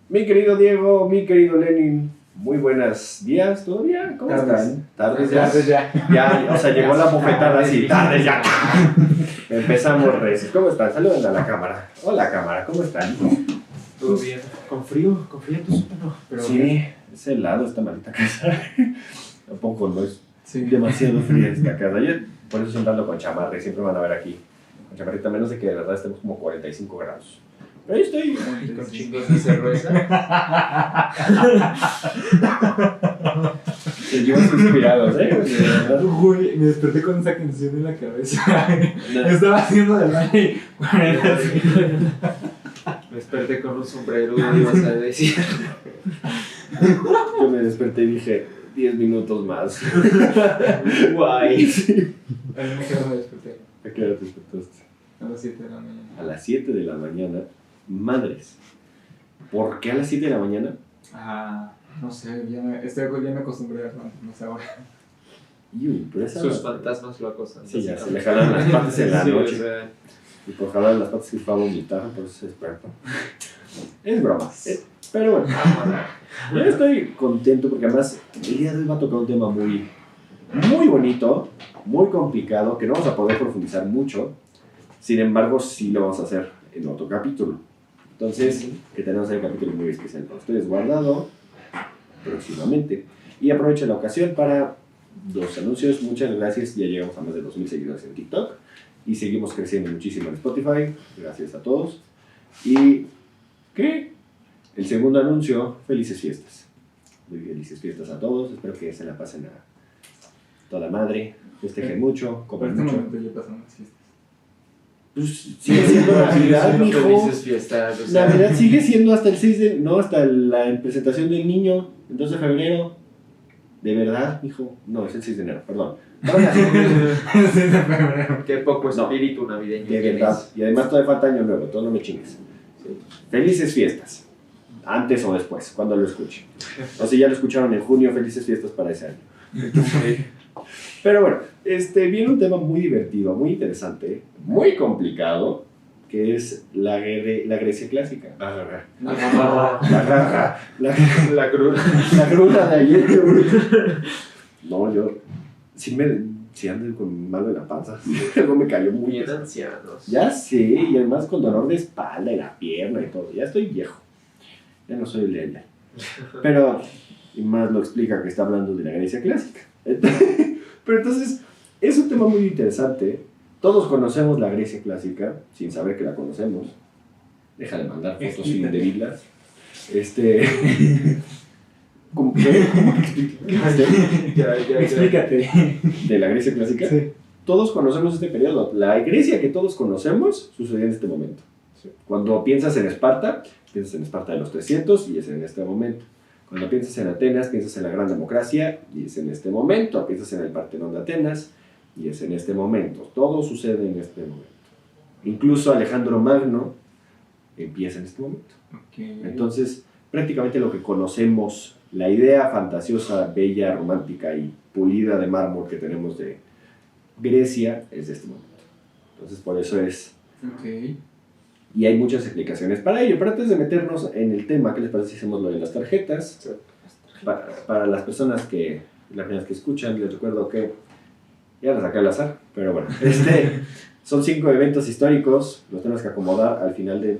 Mi querido Diego, mi querido Lenin, muy buenos días todavía. ¿Cómo están? Tardes ya. Ya, o sea, llegó la bofetada así, tardes ya. Empezamos reces. ¿Cómo están? Saluden a la cámara. Hola cámara, ¿cómo están? Todo bien. Con frío en tu sótano. Pero sí, es helado esta maldita casa. Tampoco no es demasiado fría esta casa. Yo por eso estoy andando con chamarra y siempre van a ver aquí. Con chamarrita, menos de que de verdad estemos como 45 grados. Pero ahí estoy. Con chingos de cerveza. Seguimos inspirados, Güey, me desperté con esa canción en la cabeza. Me estaba haciendo del baño y... Me desperté con un sombrero y ibas a decir. Yo me desperté y dije, 10 minutos más. Guay. A mí me quedó, me desperté. ¿A qué hora te despertaste? A las 7 de la mañana. A las 7 de la mañana. Madres. ¿Por qué a las 7 de la mañana? No sé, ya me acostumbré a levantarme ahora. Pero esa Sus fantasmas lo acosan. Sí, ya se le jalan las patas en la noche. O sea, Y por jalar las patas que fue a vomitar, por eso se despertó. Es broma. Pero bueno, yo estoy contento porque además el día de hoy va a tocar un tema muy, muy bonito, muy complicado, que no vamos a poder profundizar mucho. Sin embargo, sí lo vamos a hacer en otro capítulo. Entonces, que tenemos el capítulo muy especial para ustedes guardado próximamente. Y aprovecho la ocasión para 2 anuncios. Muchas gracias, ya llegamos a más de 2,000 seguidores en TikTok. Y seguimos creciendo muchísimo en Spotify. Gracias a todos. Y, ¿qué? El segundo anuncio, felices fiestas. Muy felices fiestas a todos. Espero que se la pasen a toda madre. Festejen mucho, Por coman este mucho. momento ya pasan las fiestas. Pues sigue siendo Navidad, mijo. felices fiestas. O sea, Navidad sigue siendo hasta el 6 de... No, hasta la presentación del niño. El 2 de febrero. ¿De verdad, mijo? No, es el 6 de enero, perdón. qué poco No. espíritu navideño De tienes. verdad. Y además todavía falta año nuevo, todo no me chingues. Sí. Felices fiestas. Antes o después, cuando lo escuchen. O si ya lo escucharon en junio, felices fiestas para ese año. Pero bueno, viene un tema muy divertido, muy interesante, muy complicado, que es la Grecia clásica. La cruz. La gruna de ayer. No, yo sí ando con malo de la panza. Algo me cayó muy Bien pesado. ancianos. Ya sé, y además con dolor de espalda y la pierna y todo. Ya estoy viejo. Ya no soy el de ayer. Pero, y más lo explica que está hablando de la Grecia clásica. Pero entonces, es un tema muy interesante. Todos conocemos la Grecia clásica, sin saber que la conocemos. Deja de mandar fotos indebidas. ¿Cómo que explicaste? Ya. Explícate. De la Grecia clásica. Sí. Todos conocemos este periodo. La Grecia que todos conocemos sucedió en este momento. Sí. Cuando piensas en Esparta de los 300 y es en este momento. Cuando piensas en Atenas, piensas en la gran democracia y es en este momento. Piensas en el Partenón de Atenas y es en este momento. Todo sucede en este momento. Incluso Alejandro Magno empieza en este momento. Okay. Entonces, prácticamente lo que conocemos, la idea fantasiosa, bella, romántica y pulida de mármol que tenemos de Grecia es de este momento. Entonces, por eso es... Okay. Y hay muchas explicaciones para ello. Pero antes de meternos en el tema, ¿qué les parece si hacemos lo de las tarjetas? Para las personas que, las primeras que escuchan, les recuerdo que ya las saqué al azar, pero bueno, son 5 eventos históricos, los tenemos que acomodar al final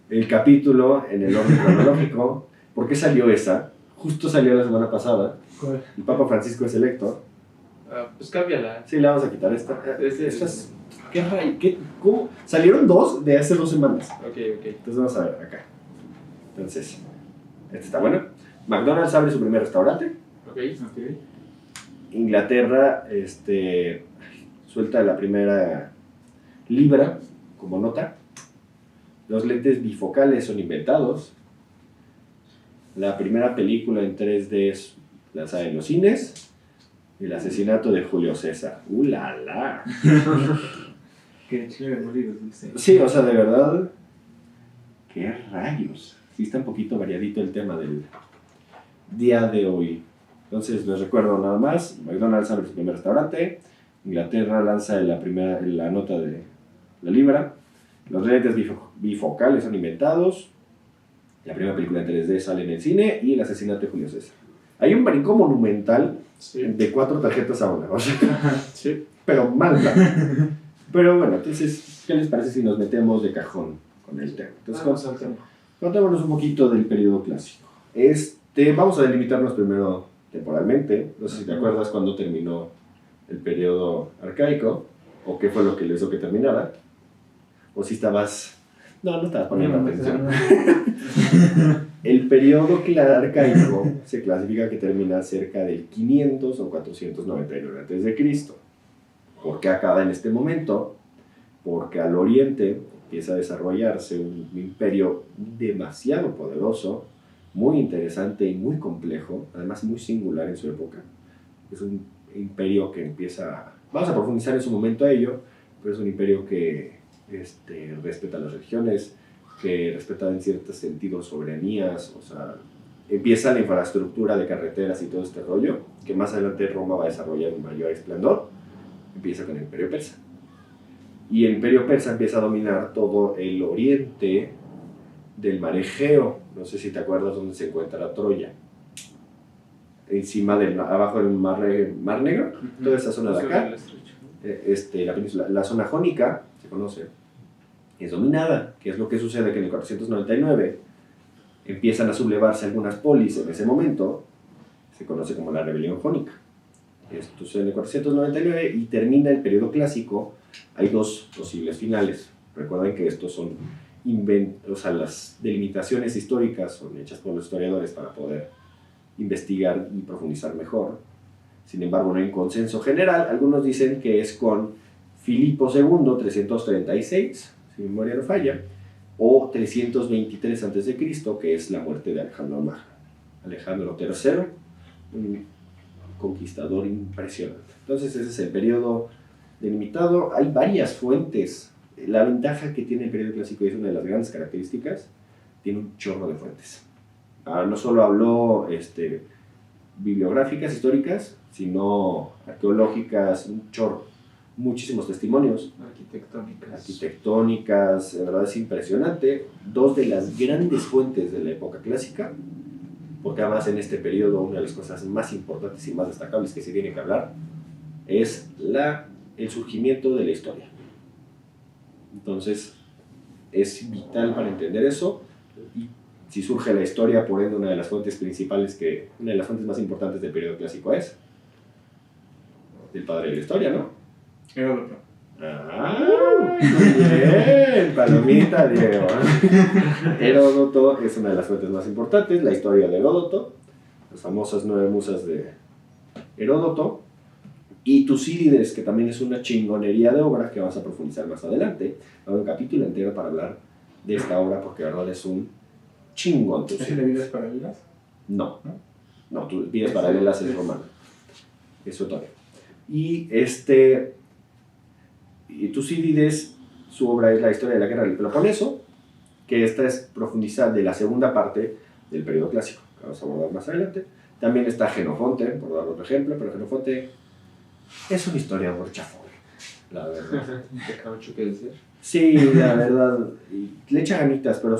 del capítulo en el orden cronológico. ¿Por qué salió esa? Justo salió la semana pasada. ¿Cuál? El Papa Francisco es electo. Pues cámbiala. Sí, le vamos a quitar esta. Estas, ¿cómo? Salieron 2 de hace 2 semanas. Ok. Entonces vamos a ver acá. Entonces, este está bueno. McDonald's abre su primer restaurante. Ok. Inglaterra suelta la primera libra como nota. Los lentes bifocales son inventados. La primera película en 3D es lanzada en los cines. El asesinato de Julio César. ¡La la! Qué chévere morir, dulce. Sí, o sea, de verdad. ¿Qué rayos? Sí está un poquito variadito el tema del día de hoy. Entonces, les recuerdo nada más. McDonald's abre su primer restaurante. Inglaterra lanza la nota de la libra. Los lentes bifocales son inventados. La primera película en 3D sale en el cine y el asesinato de Julio César. Hay un brinco monumental de 4 tarjetas a 1, o sea, Sí. pero mal. Pero bueno, entonces, ¿qué les parece si nos metemos de cajón con el tema? Entonces, contémonos un poquito del periodo clásico. Vamos a delimitarnos primero temporalmente. No sé si te acuerdas cuándo terminó el periodo arcaico, o qué fue lo que le hizo que terminara, o si estabas... No estabas poniendo atención. El periodo arcaico se clasifica que termina cerca del 500 o 499 a.C. ¿Por qué acaba en este momento? Porque al oriente empieza a desarrollarse un imperio demasiado poderoso, muy interesante y muy complejo, además muy singular en su época. Es un imperio que empieza... Vamos a profundizar en su momento a ello, pero es un imperio que respeta las religiones, que respeta en ciertos sentidos soberanías, o sea, empieza la infraestructura de carreteras y todo este rollo, que más adelante Roma va a desarrollar un mayor esplendor. Empieza con el Imperio Persa. Y el Imperio Persa empieza a dominar todo el oriente del mar Egeo. No sé si te acuerdas dónde se encuentra Troya. Abajo del mar Negro, toda esa zona de acá, la península, la zona jónica, se conoce, es dominada, que es lo que sucede que en el 499 empiezan a sublevarse algunas polis en ese momento, se conoce como la rebelión jónica. Esto sucede en el 499 y termina el periodo clásico. Hay 2 posibles finales. Recuerden que estos son las delimitaciones históricas son hechas por los historiadores para poder investigar y profundizar mejor. Sin embargo, no hay un consenso general. Algunos dicen que es con Filipo II, 336, si mi memoria no falla, o 323 a.C., que es la muerte de Alejandro Magno. Alejandro III, un conquistador impresionante. Entonces ese es el periodo delimitado. Hay varias fuentes. La ventaja que tiene el periodo clásico, y es una de las grandes características, tiene un chorro de fuentes. No solo habló bibliográficas, históricas, sino arqueológicas, un chorro, muchísimos testimonios. Arquitectónicas, de verdad es impresionante. 2 de las grandes fuentes de la época clásica, porque además en este periodo una de las cosas más importantes y más destacables que se tiene que hablar es el surgimiento de la historia. Entonces es vital para entender eso, y si surge la historia, por ende una de las fuentes principales, una de las fuentes más importantes del periodo clásico es el padre de la historia, ¿no? Heródoto. Muy bien, palomita, Diego. Heródoto es una de las fuentes más importantes, la historia de Heródoto, las famosas 9 musas de Heródoto, y Tucídides, que también es una chingonería de obra que vas a profundizar más adelante. Hay un capítulo entero para hablar de esta obra, porque de verdad es un chingón. ¿Es de vidas paralelas? No, vidas paralelas es romano, es otoño. Y Tucídides, su obra es la historia de la guerra del Peloponeso, que esta es profundizar de la segunda parte del periodo clásico, que vamos a abordar más adelante. También está Jenofonte, por dar otro ejemplo, pero Jenofonte es una historiador chafón, la verdad. ¿Deja mucho que decir? Sí, la verdad, le echa ganitas, pero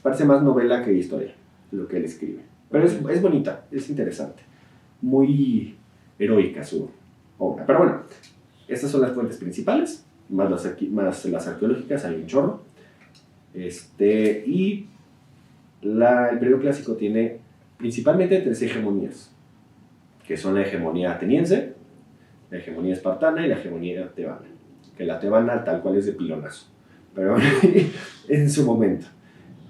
parece más novela que historia, lo que él escribe. Pero es bonita, es interesante, muy heroica su obra. Pero bueno, estas son las fuentes principales, más las arqueológicas, hay un chorro. Y el periodo clásico tiene principalmente 3 hegemonías, que son la hegemonía ateniense, la hegemonía espartana y la hegemonía tebana. Que la tebana tal cual es de pilonazo, pero en su momento.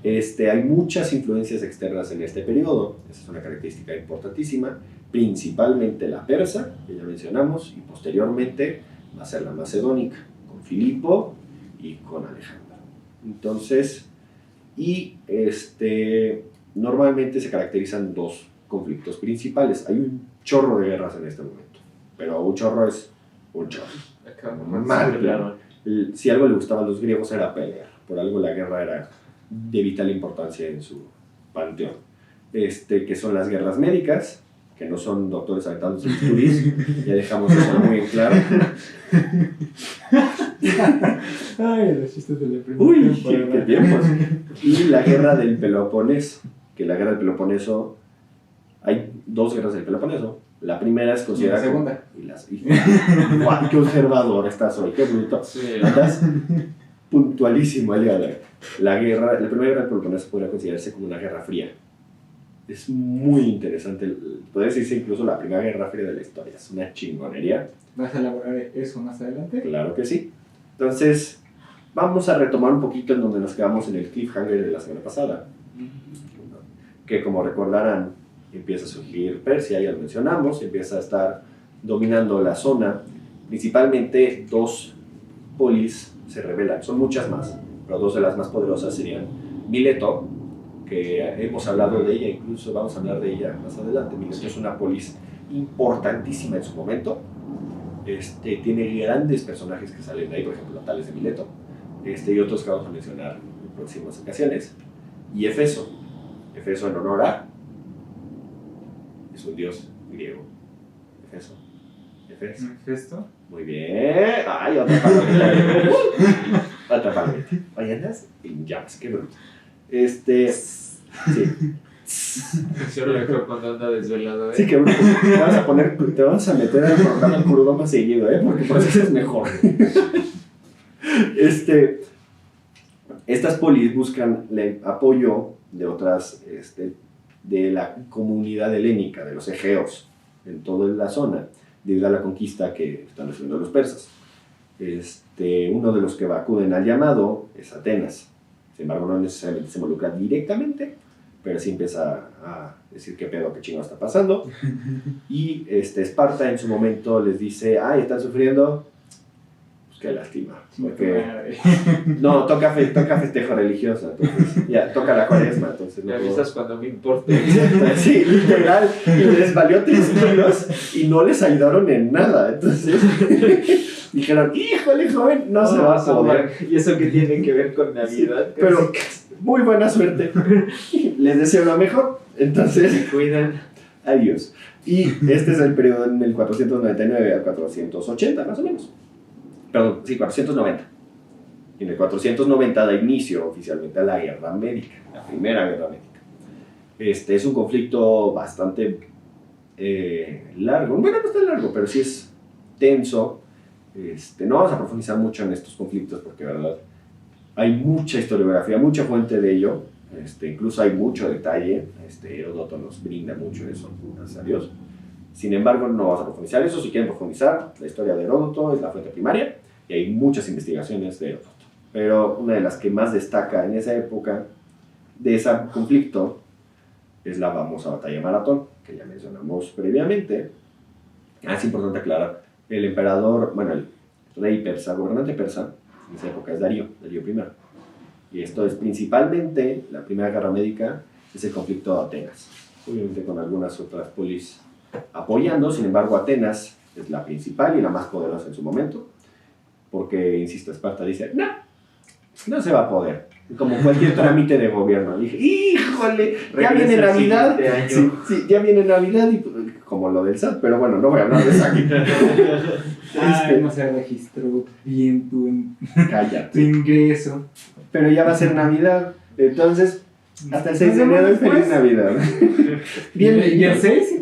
Hay muchas influencias externas en este periodo, esa es una característica importantísima, principalmente la persa, que ya mencionamos, y posteriormente va a ser la macedónica, con Filipo y con Alejandro. Entonces, normalmente se caracterizan 2 conflictos principales. Hay un chorro de guerras en este momento, pero un chorro es un chorro. Mal. Si algo le gustaba a los griegos era pelear, por algo la guerra era de vital importancia en su panteón. Que son las guerras médicas, que no son doctores aventándose bisturís, ya dejamos eso muy en claro. Ay, los chistes de la primera Uy, temporada. qué tiempos. Y la guerra del Peloponeso, que la guerra del Peloponeso, hay 2 guerras del Peloponeso. La primera es considerada... Y la segunda. ¡Guau, qué observador estás hoy! ¡Qué bruto! Sí. Andas puntualísimo el día de hoy. La primera guerra del Peloponeso podría considerarse como una guerra fría. Es muy interesante. Podría decirse incluso la primera guerra fría de la historia. Es una chingonería. ¿Vas a elaborar eso más adelante? Claro que sí. Entonces, vamos a retomar un poquito en donde nos quedamos en el cliffhanger de la semana pasada. Que como recordarán, empieza a surgir Persia, ya lo mencionamos, empieza a estar dominando la zona. Principalmente 2 polis se rebelan, son muchas más, pero 2 de las más poderosas serían Mileto, que hemos hablado de ella, incluso vamos a hablar de ella más adelante. Mileto es una polis importantísima en su momento. Tiene grandes personajes que salen de ahí, por ejemplo, Tales de Mileto, y otros que vamos a mencionar en próximas ocasiones. Y Efeso en honor a... es un dios griego. Efeso. ¿Esto? Muy bien. Ay, otra palabra. Otra palabra. Oye, andas en llamas, qué bruto. Sí. Yo lo creo cuando anda desvelado, ¿eh? Sí, que bruto. Te vas a meter al programa crudo más seguido, porque por eso es mejor. Estas polis buscan el apoyo de otras, de la comunidad helénica, de los egeos, en toda la zona, debido a la conquista que están haciendo los persas. Uno de los que acuden al llamado es Atenas. Sin embargo, no necesariamente se involucra directamente, pero sí empieza a decir qué pedo, qué chingo está pasando. Y Esparta en su momento les dice, ay, ¿están sufriendo? Pues qué lástima. Porque no, toca festejo religioso, entonces ya toca la cuaresma, entonces Me no avisas cuando me importe. Sí, literal, y les valió 3 kilos y no les ayudaron en nada, entonces dijeron, híjole joven, no se va a poder. ¿Y eso qué tiene que ver con Navidad? Sí, pero muy buena suerte, les deseo lo mejor, entonces Se cuidan. adiós. Y este es el periodo en el 499 al 480 más o menos. Perdón, sí, 490. Y en el 490 da inicio oficialmente a la Guerra Médica, la Primera Guerra Médica. Es un conflicto bastante largo. Bueno, no es tan largo, pero sí es tenso. No vamos a profundizar mucho en estos conflictos porque, verdad, hay mucha historiografía, mucha fuente de ello. Incluso hay mucho detalle. Heródoto nos brinda mucho eso, gracias a Dios. Sin embargo, no vamos a profundizar eso. Si quieren profundizar, la historia de Heródoto es la fuente primaria y hay muchas investigaciones de Heródoto. Pero una de las que más destaca en esa época de ese conflicto es la famosa batalla de Maratón, que ya mencionamos previamente. Es importante aclarar, el emperador, bueno, el rey persa, gobernante persa, en esa época es Darío I. Y esto es principalmente, la Primera Guerra Médica, es el conflicto de Atenas. Obviamente con algunas otras polis apoyando, sin embargo Atenas es la principal y la más poderosa en su momento, porque, insisto, Esparta dice, no se va a poder, como cualquier trámite de gobierno. Dije, híjole, ya viene Navidad, sí, ya viene Navidad, y como lo del SAT, pero bueno, no voy a hablar de eso aquí. No se registró bien tu Cállate. ingreso. Pero ya va a ser Navidad, entonces hasta el 6 de enero es feliz Navidad. Bien, ya sé si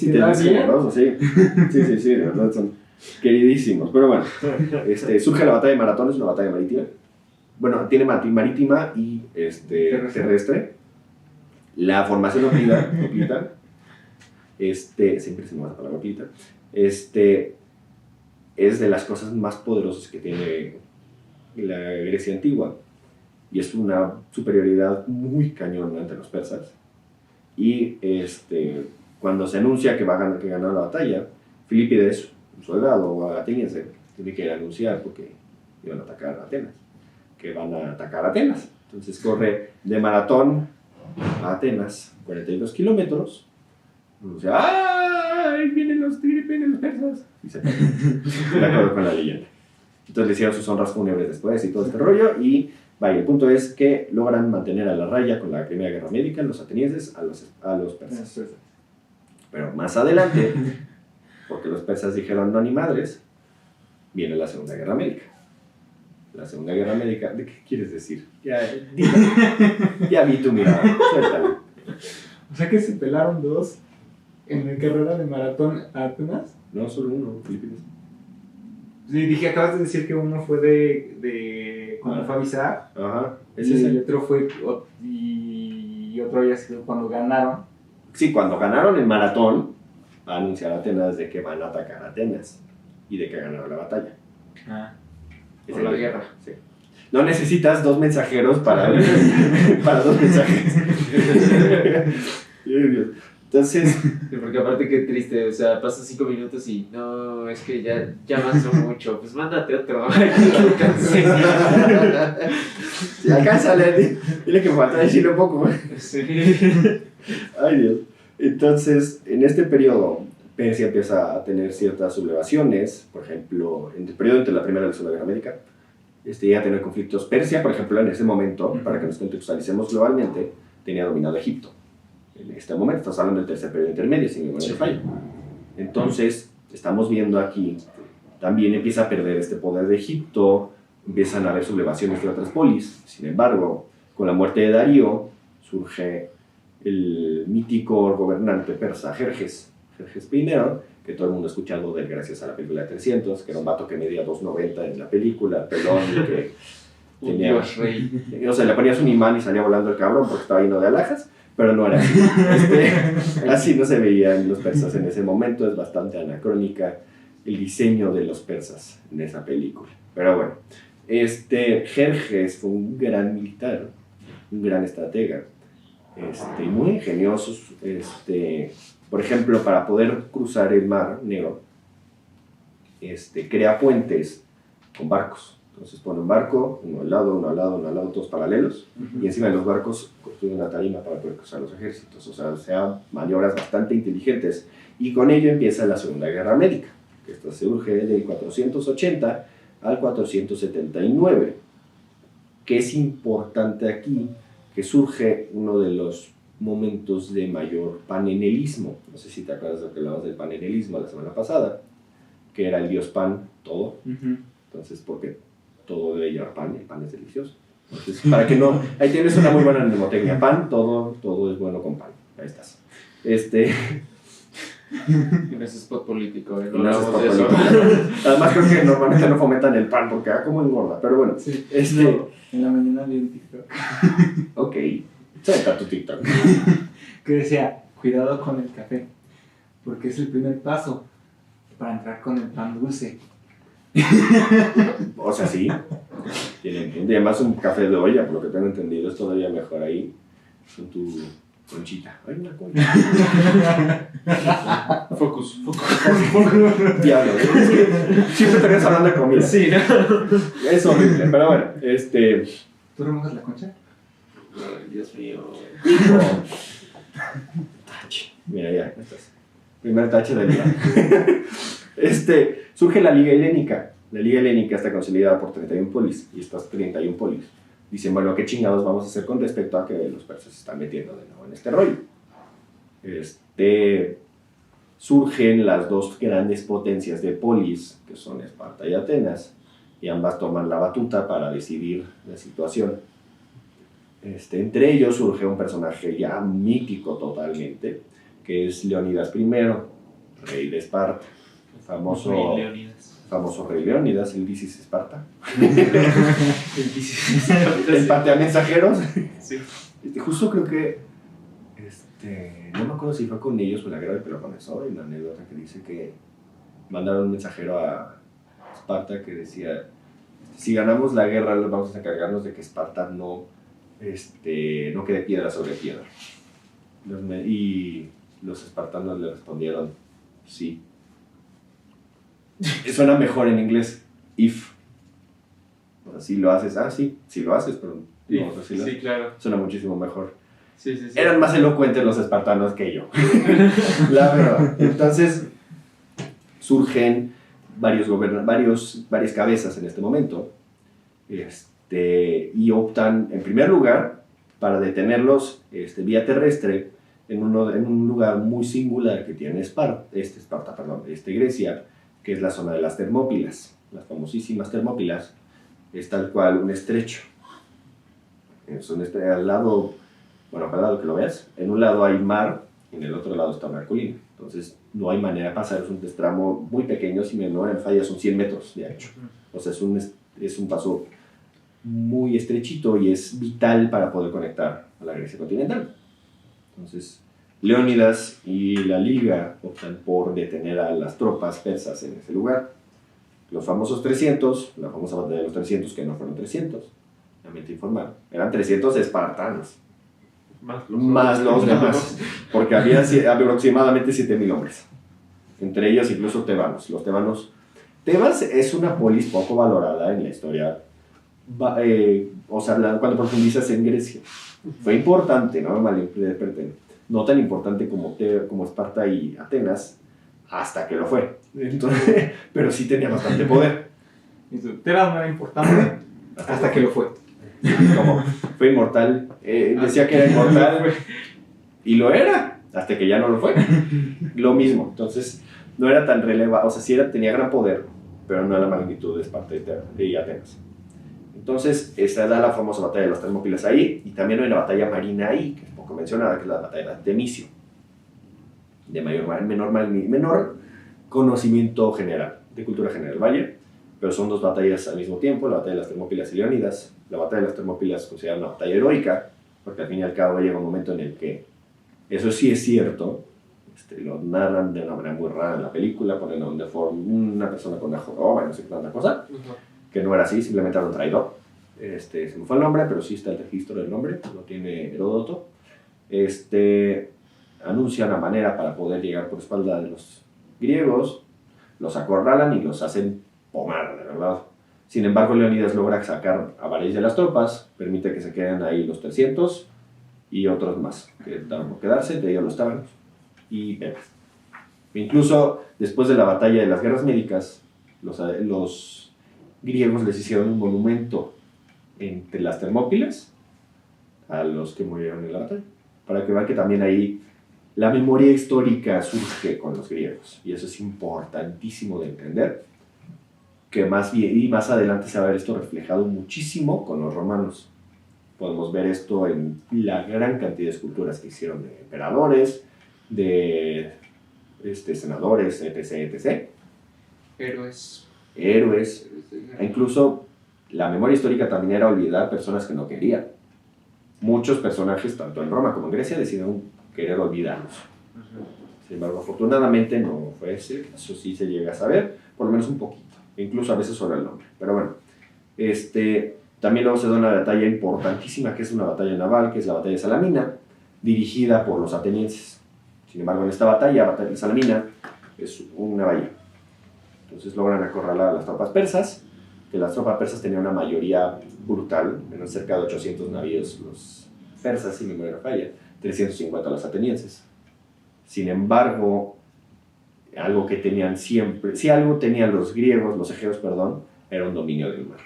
te da bien. Sí, de verdad son queridísimos. Pero bueno, surge la batalla de Maratón, es una batalla marítima. Bueno, tiene marítima y terrestre. La formación oplita, siempre se me va la palabra oplita, es de las cosas más poderosas que tiene la Grecia antigua. Y es una superioridad muy cañona ante los persas. Y cuando se anuncia que ganó la batalla, Filipides, un soldado ateniense, tiene que anunciar porque iban a atacar a Atenas, que van a atacar a Atenas. Entonces corre de Maratón a Atenas, 42 kilómetros. Anuncia, ¡ay! Vienen los persas. Y se de acuerdo con la leyenda. Entonces le hicieron sus honras fúnebres después y todo este rollo. Y vaya, el punto es que logran mantener a la raya con la Primera Guerra Médica, los atenienses, a los persas. Pero más adelante, porque los persas dijeron no ni madres, viene la Segunda Guerra Médica. La Segunda Guerra Médica, ¿de qué quieres decir? Ya vi tu mirada, suéltalo. O sea que se pelaron dos en la carrera de maratón a Atenas. No, solo uno, Filipinas. Sí, dije, acabas de decir que uno fue de cuando fue a avisar. Ajá, Y ese es el otro fue, y otro había sido cuando ganaron. Sí, cuando ganaron el maratón, a anunciar a Atenas de que van a atacar a Atenas y de que ganaron la batalla. Por la guerra. Sí. No necesitas dos mensajeros para dos mensajes. Entonces, Sí, porque aparte qué triste, o sea, pasan 5 minutos y no, es que ya avanzó mucho, pues mándate otro. si alcanza, dile que me falta decirle un poco. Sí. Ay, Dios. Entonces, en este periodo, Persia empieza a tener ciertas sublevaciones. Por ejemplo, en el periodo entre la Primera y la Segunda Guerra Médica, llega a tener conflictos. Persia, por ejemplo, en ese momento, para que nos contextualicemos globalmente, tenía dominado Egipto. En este momento, estamos hablando del tercer periodo intermedio, sin ningún fallo. Entonces, estamos viendo aquí, también empieza a perder este poder de Egipto, empiezan a haber sublevaciones de otras polis. Sin embargo, con la muerte de Darío, surge el mítico gobernante persa Jerjes I, que todo el mundo ha escuchado de él gracias a la película de 300, que era un vato que medía 2,90 en la película, pelón, y que tenía... Dios rey. O sea, le ponías un imán y salía volando el cabrón porque estaba lleno de alhajas, pero no era así. Así no se veían los persas en ese momento, es bastante anacrónica el diseño de los persas en esa película. Pero bueno, Jerjes fue un gran militar, un gran estratega, muy ingenioso. Por ejemplo, para poder cruzar el mar Negro, crea puentes con barcos. Entonces pone un barco, uno al lado, todos paralelos, y encima de los barcos construye una tarima para poder cruzar los ejércitos. O sea, maniobras bastante inteligentes. Y con ello empieza la Segunda Guerra Médica, que esta surge del 480 al 479. ¿Qué es importante aquí? Que surge uno de los momentos de mayor panenelismo. No sé si te acuerdas de lo que hablamos del panenelismo la semana pasada, que era el dios Pan, todo. Entonces, porque todo debe llevar pan, el pan es delicioso. Entonces, para que no... Ahí tienes una muy buena mnemotecnia. Pan, todo es bueno con pan. Ahí estás. No es spot político, ¿eh? No es spot político. Además, creo que normalmente no fomentan el pan porque como engorda. Pero bueno, sí. No, en la mañana vi un TikTok. Ok. Suelta tu TikTok. Que decía, cuidado con el café, porque es el primer paso para entrar con el pan dulce. O sea, sí. Y además un café de olla, por lo que tengo entendido, es todavía mejor ahí con tu conchita. Ay, una concha. Focus. Diablo. Siempre estarías hablando de comida. Sí, ¿no? Es horrible, pero bueno, ¿Tú remojas la concha? Ay, Dios mío. Tache. Mira, ya estás. Primer tache del día. Surge la Liga Helénica. La Liga Helénica está consolidada por 31 polis, y estas 31 polis dicen, bueno, ¿qué chingados vamos a hacer con respecto a que los persas se están metiendo de nuevo en este rollo? Surgen las dos grandes potencias de polis, que son Esparta y Atenas, y ambas toman la batuta para decidir la situación. Entre ellos surge un personaje ya mítico totalmente, que es Leónidas I, rey de Esparta, famoso rey Leónidas, el Dicis Esparta. El patea mensajeros. Sí. Justo creo que, no me acuerdo si fue con ellos o en la guerra del Peloponeso, hay una anécdota que dice que mandaron un mensajero a Esparta que decía, si ganamos la guerra vamos a encargarnos de que Esparta no quede piedra sobre piedra. Y los espartanos le respondieron, sí. Suena mejor en inglés, if. O sea, si lo haces, sí lo haces, pero no, o sea, si sí, claro. Suena muchísimo mejor. Sí. Eran más elocuentes los espartanos que yo. La verdad. Entonces, surgen varias cabezas en este momento. Y optan, en primer lugar, para detenerlos vía terrestre, en un lugar muy singular que tiene Grecia, que es la zona de las Termópilas, las famosísimas Termópilas. Es tal cual un estrecho. Es un estrecho al lado, bueno, para el lado que lo veas, en un lado hay mar, y en el otro lado está una colina. Entonces no hay manera de pasar, es un tramo muy pequeño, si me no en falla son 100 metros de ancho. O sea, es un paso muy estrechito y es vital para poder conectar a la Grecia continental. Entonces, Leónidas y la Liga optan por detener a las tropas persas en ese lugar. Los famosos 300, la famosa batalla de los 300, que no fueron 300, realmente informal, eran 300 espartanos, más los demás, porque había aproximadamente 7.000 hombres, entre ellos incluso tebanos. Los tebanos, Tebas es una polis poco valorada en la historia, o sea, cuando profundizas en Grecia. Fue importante, no me malinterpreten, no tan importante como Esparta y Atenas, hasta que lo fue. Entonces, pero sí tenía bastante poder. Tebas no era importante hasta que lo fue. Como fue inmortal, decía que era inmortal y lo era, hasta que ya no lo fue. Lo mismo, entonces no era tan relevante, o sea, sí tenía gran poder, pero no a la magnitud de Esparta y Atenas. Entonces, esa era la famosa batalla de las Termópilas ahí, y también hay una batalla marina ahí, que es poco mencionada, que es la batalla de Temisio, de menor conocimiento general, de cultura general, vaya, pero son dos batallas al mismo tiempo, la batalla de las Termópilas y Leónidas. La batalla de las Termópilas se considera una batalla heroica, porque al fin y al cabo llega un momento en el que, eso sí es cierto, lo narran de una manera muy rara en la película, ponen una persona con una joroba y no sé qué tanta cosa, que no era así, simplemente era un traidor. Se me fue el nombre, pero sí está el registro del nombre, lo tiene Heródoto. Anuncia una manera para poder llegar por espalda de los griegos, los acorralan y los hacen pomar, de verdad. Sin embargo, Leónidas logra sacar a varias de las tropas, permite que se queden ahí los 300 y otros más que estaban por quedarse, de ellos los tábanos y Pebas. Incluso después de la batalla de las guerras médicas, los griegos les hicieron un monumento entre las Termópilas a los que murieron en la batalla, para que vean que también ahí la memoria histórica surge con los griegos, y eso es importantísimo de entender, que más adelante se va a ver esto reflejado muchísimo con los romanos. Podemos ver esto en la gran cantidad de esculturas que hicieron de emperadores, de senadores, etc. Héroes. E incluso la memoria histórica también era olvidar personas que no querían. Muchos personajes, tanto en Roma como en Grecia, decidieron querer olvidarlos. Sin embargo, afortunadamente no fue ese, eso sí se llega a saber, por lo menos un poquito, incluso a veces sobre el nombre. Pero bueno, también luego se da una batalla importantísima, que es una batalla naval, que es la batalla de Salamina, dirigida por los atenienses. Sin embargo, en esta batalla de Salamina, es una bahía. Entonces logran acorralar a las tropas persas, que las tropas persas tenían una mayoría brutal, eran cerca de 800 navíos los persas, si mi memoria no falla, 350 los atenienses. Sin embargo, algo que tenían siempre, si algo tenían los griegos, los egreos, perdón, era un dominio del mar.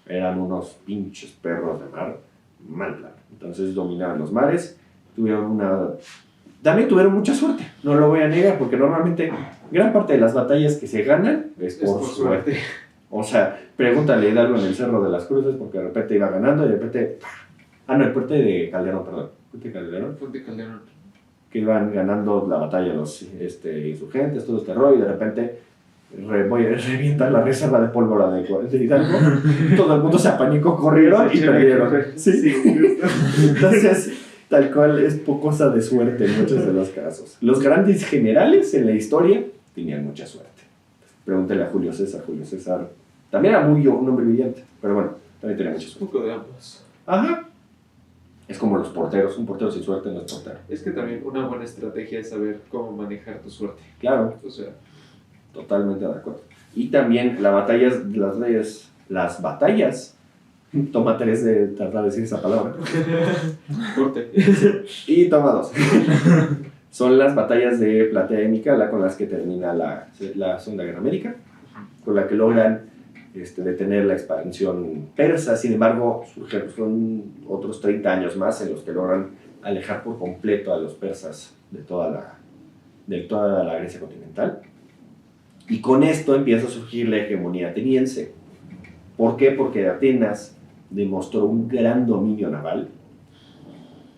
Eran unos pinches perros de mar, mal. Entonces dominaban los mares, también tuvieron mucha suerte, no lo voy a negar, porque normalmente gran parte de las batallas que se ganan es por suerte. O sea, pregúntale a Hidalgo en el Cerro de las Cruces, porque de repente iba ganando y de repente... el puente de Calderón, perdón. Puente Calderón. Que iban ganando la batalla los insurgentes, todo este rollo, y de repente revientan la reserva de pólvora de Hidalgo. Todo el mundo se apanicó, corrieron y perdieron. Sí. Entonces, tal cual es cosa de suerte en muchos de los casos. Los grandes generales en la historia tenían mucha suerte. Pregúntale a Julio César. Julio César también era un hombre brillante, pero bueno, también tenía mucha suerte. Un poco de ambos. Ajá. Es como los porteros, un portero sin suerte no es portero. Es que también una buena estrategia es saber cómo manejar tu suerte. Claro. O sea, totalmente de acuerdo. Y también las batallas, toma 3 de tratar de decir esa palabra. corte. Y toma 2. Son las batallas de Platea y Micala con las que termina la Segunda Guerra Médica, con la que logran detener la expansión persa. Sin embargo, son otros 30 años más en los que logran alejar por completo a los persas de toda la Grecia continental. Y con esto empieza a surgir la hegemonía ateniense. ¿Por qué? Porque Atenas demostró un gran dominio naval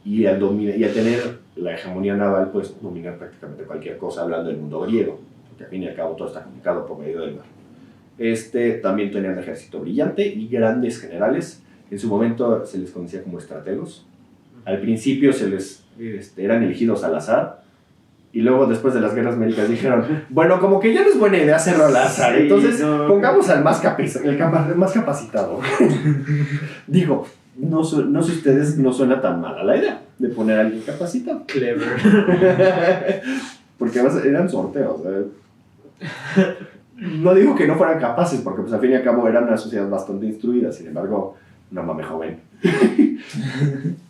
y al tener la hegemonía naval, pues dominar prácticamente cualquier cosa hablando del mundo griego, porque al fin y al cabo todo está comunicado por medio del mar. También tenía un ejército brillante y grandes generales. En su momento se les conocía como estrategos. Al principio eran elegidos al azar, y luego después de las guerras médicas dijeron, bueno, como que ya no es buena idea hacerlo al azar, Sí, entonces no. pongamos al más capacitado. Digo, no sé ustedes, no suena tan mala la idea de poner a alguien capacitado. Clever. Porque además eran sorteos. No digo que no fueran capaces, porque pues al fin y al cabo eran una sociedad bastante instruida, sin embargo, una mame joven.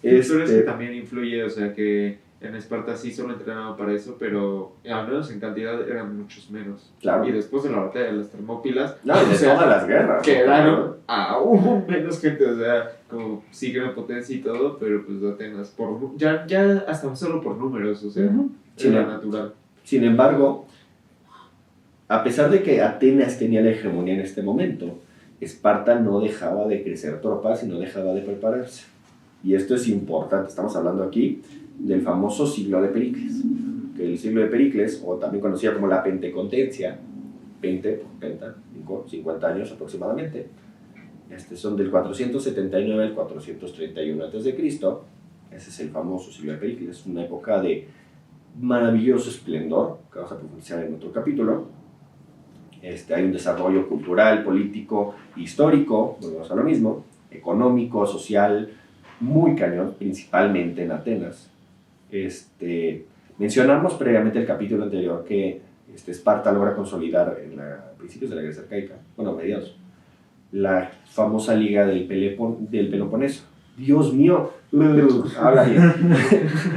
Pero es que también influye, o sea que en Esparta sí solo entrenaban para eso, pero al menos en cantidad eran muchos menos. Claro. Y después de la batalla de las Termópilas, No, de todas las guerras. quedaron aún menos gente, o sea, como sí gran potencia y todo, pero pues Atenas, ya hasta solo por números, o sea, era natural. Sin embargo, a pesar de que Atenas tenía la hegemonía en este momento, Esparta no dejaba de crecer tropas y no dejaba de prepararse. Y esto es importante, estamos hablando aquí del famoso siglo de Pericles. Que el siglo de Pericles, o también conocido como la Pentecontencia, 50 años aproximadamente, son del 479 al 431 a.C. Ese es el famoso siglo de Pericles, una época de maravilloso esplendor, que vamos a profundizar en otro capítulo. Hay un desarrollo cultural, político, histórico, volvemos a lo mismo, económico, social, muy cañón, principalmente en Atenas. Mencionamos previamente el capítulo anterior que Esparta logra consolidar a principios de la Grecia arcaica, bueno, mediados, la famosa liga del Peloponeso. Dios mío, habla bien.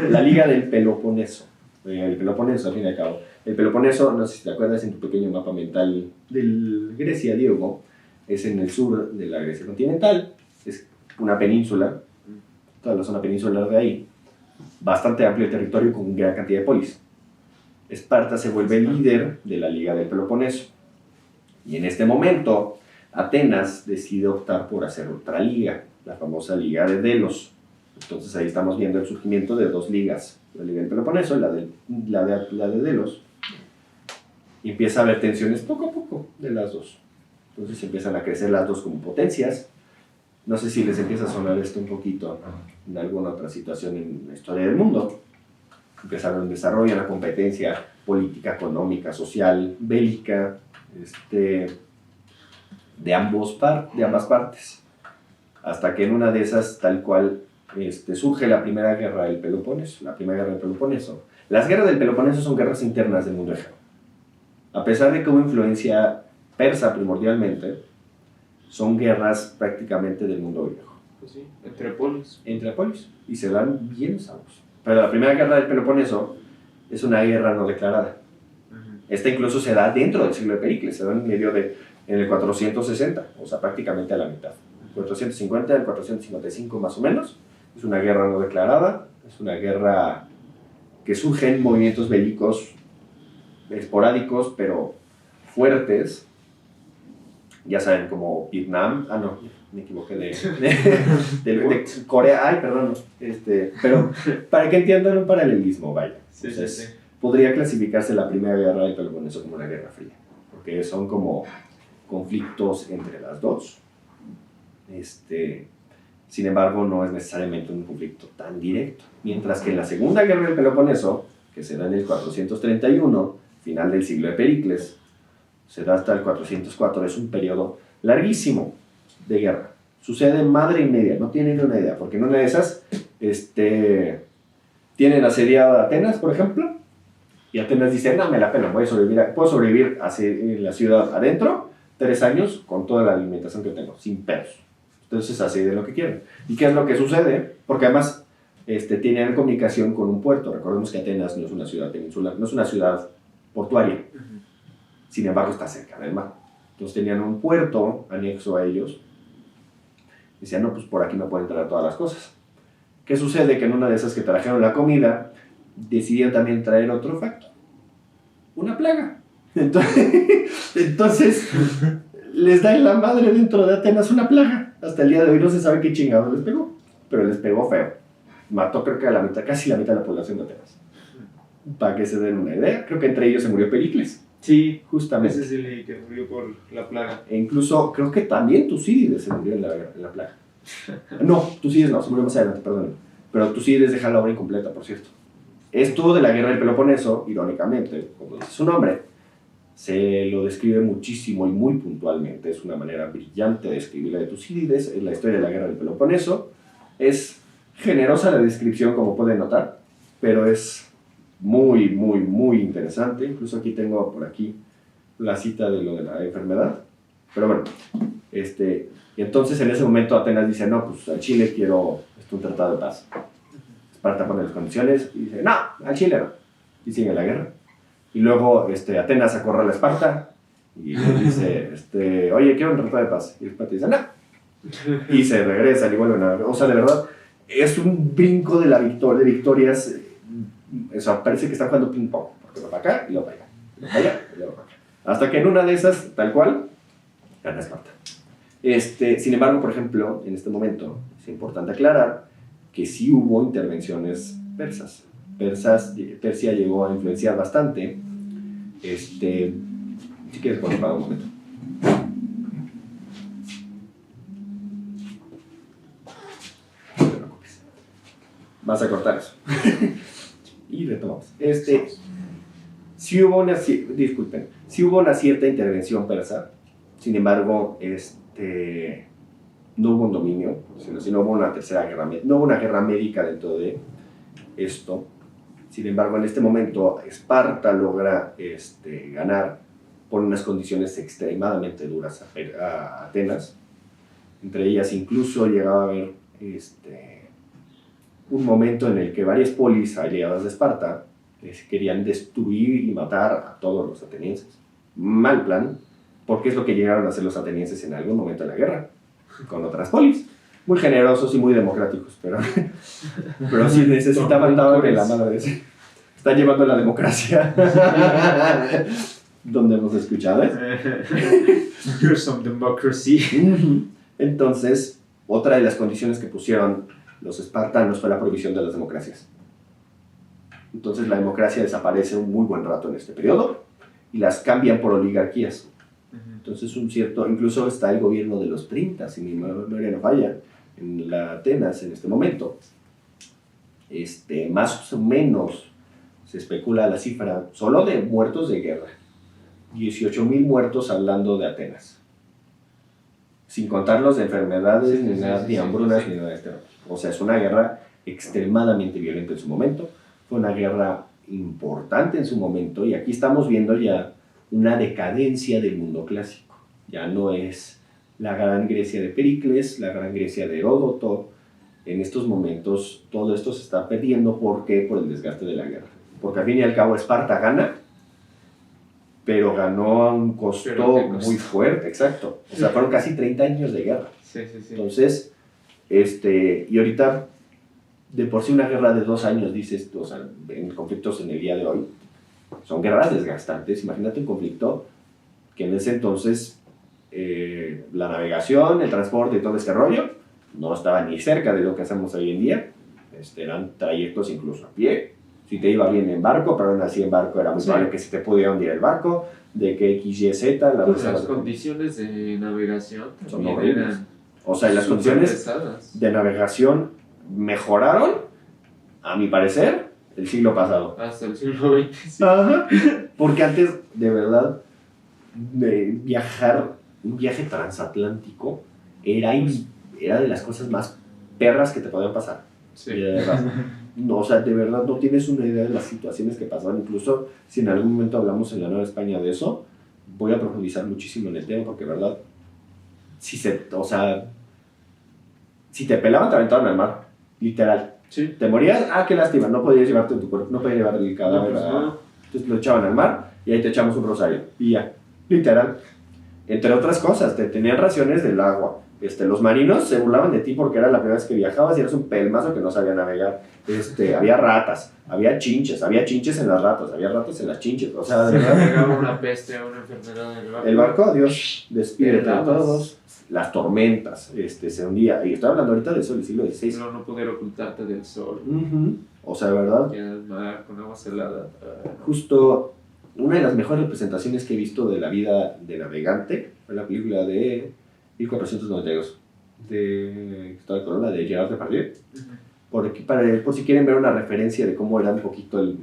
La liga del Peloponeso. El Peloponeso, al fin y al cabo. El Peloponeso, no sé si te acuerdas en tu pequeño mapa mental de Grecia, Diego, es en el sur de la Grecia continental, es una península, toda la zona peninsular de ahí, bastante amplio el territorio con gran cantidad de polis. Esparta se vuelve líder de la Liga del Peloponeso. Y en este momento, Atenas decide optar por hacer otra liga, la famosa Liga de Delos. Entonces ahí estamos viendo el surgimiento de dos ligas, la Liga del Peloponeso y la de Delos. Y empieza a haber tensiones poco a poco de las dos. Entonces empiezan a crecer las dos como potencias. No sé si les empieza a sonar esto un poquito en alguna otra situación en la historia del mundo. Empezaron un desarrollo, una competencia política, económica, social, bélica, de ambas partes. Hasta que en una de esas, tal cual, surge la primera guerra del Peloponeso. Las guerras del Peloponeso son guerras internas del mundo egeo. A pesar de que hubo influencia persa primordialmente, son guerras prácticamente del mundo griego. Pues sí, entre polis. Y se dan bien sabrosos. Pero la primera guerra del Peloponeso es una guerra no declarada. Esta incluso se da dentro del siglo de Pericles, se da en el 460, o sea, prácticamente a la mitad. 450 al 455 más o menos. Es una guerra no declarada, es una guerra que surge en movimientos bélicos esporádicos, pero fuertes. Ya saben, como Vietnam, me equivoqué de Corea, perdón, pero para que entiendan un paralelismo, vaya. Sí. Podría clasificarse la primera guerra del Peloponeso como una guerra fría, porque son como conflictos entre las dos. Sin embargo, no es necesariamente un conflicto tan directo. Mientras que en la segunda guerra del Peloponeso, que se da en el 431, final del siglo de Pericles, se da hasta el 404, es un periodo larguísimo de guerra. Sucede madre y media, no tienen ni una idea, porque en una de esas tienen asediada Atenas, por ejemplo, y Atenas dice, no, me la pelo, puedo sobrevivir en la ciudad adentro 3 años con toda la alimentación que tengo, sin pedos. Entonces asedian lo que quieren. ¿Y qué es lo que sucede? Porque además tienen comunicación con un puerto. Recordemos que Atenas no es una ciudad peninsular, no es una ciudad portuaria. Sin embargo, está cerca del mar. Entonces tenían un puerto anexo a ellos. Decían, no, pues por aquí no pueden entrar todas las cosas. ¿Qué sucede? Que en una de esas que trajeron la comida, decidieron también traer otro factor. Una plaga. Entonces les da en la madre dentro de Atenas una plaga. Hasta el día de hoy no se sabe qué chingados les pegó, pero les pegó feo. Mató creo que a la mitad, casi la mitad de la población de Atenas. Para que se den una idea, creo que entre ellos se murió Pericles. Sí, Justamente. ese sí leí que murió por la plaga. E incluso creo que también Tucídides se murió en la plaga. No, Tucídides no, se murió más adelante, perdón. Pero Tucídides deja la obra incompleta, por cierto. Esto de la guerra del Peloponeso, irónicamente, como dice su nombre, se lo describe muchísimo y muy puntualmente. Es una manera brillante de escribir la de Tucídides. Es la historia de la guerra del Peloponeso. Es generosa la descripción, como pueden notar, pero es muy, muy, muy interesante. Incluso aquí tengo por aquí la cita de lo de la enfermedad. Pero bueno, y entonces en ese momento Atenas dice, no, pues al Chile quiero un tratado de paz. Esparta pone las condiciones y dice, no, al Chile no. Y sigue la guerra. Y luego Atenas acorrala a Esparta y le dice, oye, quiero un tratado de paz. Y Esparta dice, no. Y se regresan y vuelven a... O sea, de verdad, es un brinco de victorias. O sea, parece que están jugando ping pong. Porque va para acá y luego para allá. Y luego para allá y luego para acá. Hasta que en una de esas, tal cual, gana Esparta. Sin embargo, por ejemplo, en este momento es importante aclarar que sí hubo intervenciones persas. Persia llegó a influenciar bastante. Si quieres, bueno, para un momento. No te preocupes. Vas a cortar eso. Y retomamos. Sí hubo una cierta intervención persa. Sin embargo, no hubo un dominio, sino hubo una tercera guerra, no hubo una guerra médica dentro de esto. Sin embargo, en este momento, Esparta logra ganar por unas condiciones extremadamente duras a Atenas. Entre ellas, incluso llegaba a haber un momento en el que varias polis aliadas de Esparta querían destruir y matar a todos los atenienses. Mal plan, porque es lo que llegaron a hacer los atenienses en algún momento de la guerra, con otras polis. Muy generosos y muy democráticos, pero sí necesitaban darle la madre. Están llevando la democracia. ¿Dónde hemos escuchado eso? Here's some democracy. Entonces, otra de las condiciones que pusieron los espartanos fue la prohibición de las democracias. Entonces la democracia desaparece un muy buen rato en este periodo y las cambian por oligarquías. Entonces incluso está el gobierno de los 30, si mi memoria no falla, en la Atenas en este momento. Más o menos se especula la cifra solo de muertos de guerra. 18,000 muertos hablando de Atenas. Sin contar los de enfermedades, ni hambrunas, ni nada de esto. O sea, es una guerra extremadamente violenta en su momento. Fue una guerra importante en su momento y aquí estamos viendo ya una decadencia del mundo clásico. Ya no es la gran Grecia de Pericles, la gran Grecia de Heródoto. En estos momentos todo esto se está perdiendo. ¿Por qué? Por el desgaste de la guerra. Porque al fin y al cabo Esparta gana, pero ganó a un costo muy fuerte, exacto. O sea, fueron casi 30 años de guerra. Sí. Entonces, y ahorita, de por sí una guerra de 2 años, dices, o sea, en conflictos en el día de hoy, son guerras desgastantes. Imagínate un conflicto que en ese entonces la navegación, el transporte y todo este rollo no estaba ni cerca de lo que hacemos hoy en día. Eran trayectos incluso a pie. Si te iba bien en barco, pero aún así en barco era muy probable que se te pudiera hundir el barco, de que X, Y, Z... Las condiciones de navegación son horribles. O sea, las condiciones pesadas de navegación mejoraron, a mi parecer, el siglo pasado. Hasta el siglo XX. Sí. Ajá. Porque antes, de verdad, un viaje transatlántico era de las cosas más perras que te podían pasar. Sí. De verdad. No, o sea, de verdad no tienes una idea de las situaciones que pasaban. Incluso si en algún momento hablamos en la Nueva España de eso, voy a profundizar muchísimo en el tema porque, de verdad, si te pelaban, te aventaban al mar, literal. Sí. Te morías, qué lástima, no podías llevarte tu cuerpo, no podías llevar el cadáver. No. Entonces lo echaban al mar y ahí te echamos un rosario y ya, literal. Entre otras cosas, te tenían raciones del agua, Los marinos se burlaban de ti porque era la primera vez que viajabas y eras un pelmazo que no sabía navegar. Había ratas, había chinches en las ratas, había ratas en las chinches. O sea, de verdad. Llegaba una peste o una enfermedad en el barco. El barco, adiós, despídete a todos. Las tormentas, se hundía. Y estoy hablando ahorita de eso del siglo XVI. No poder ocultarte del sol. O sea, de verdad. Y en el mar con agua salada. Justo una de las mejores representaciones que he visto de la vida de navegante fue la película de 1492 de Cristóbal Colón, de Gerard Depardieu. Por si quieren ver una referencia de cómo era un poquito el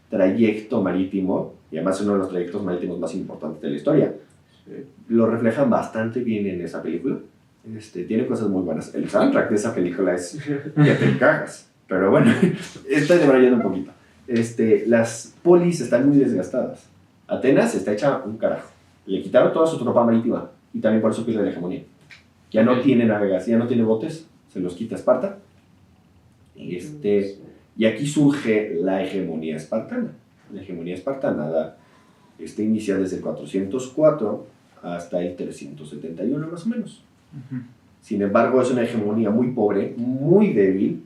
trayecto marítimo, y además uno de los trayectos marítimos más importantes de la historia. Sí. Lo reflejan bastante bien en esa película. Tiene cosas muy buenas. El soundtrack de esa película es que te cagas. Pero bueno, estoy debrayando un poquito. Las polis están muy desgastadas. Atenas está hecha un carajo. Le quitaron toda su tropa marítima y también por eso pierde la hegemonía. Ya no tiene navegación, ya no tiene botes, se los quita Esparta. Y aquí surge la hegemonía espartana. La hegemonía espartana inicia desde el 404 hasta el 371 más o menos. Sin embargo, es una hegemonía muy pobre, muy débil.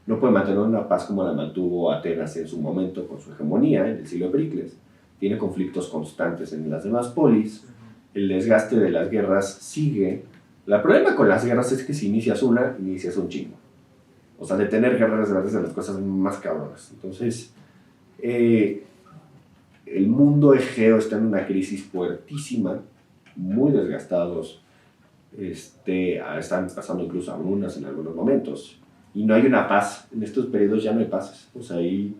No puede mantener una paz como la mantuvo Atenas en su momento con su hegemonía en el siglo de Pericles. Tiene conflictos constantes en las demás polis. El desgaste de las guerras sigue. El problema con las guerras es que si inicias un chingo. O sea, de tener guerras es de las cosas más cabronas. Entonces, el mundo egeo está en una crisis fuertísima, muy desgastados. Están pasando incluso hambrunas en algunos momentos. Y no hay una paz. En estos periodos ya no hay paces. O sea, hay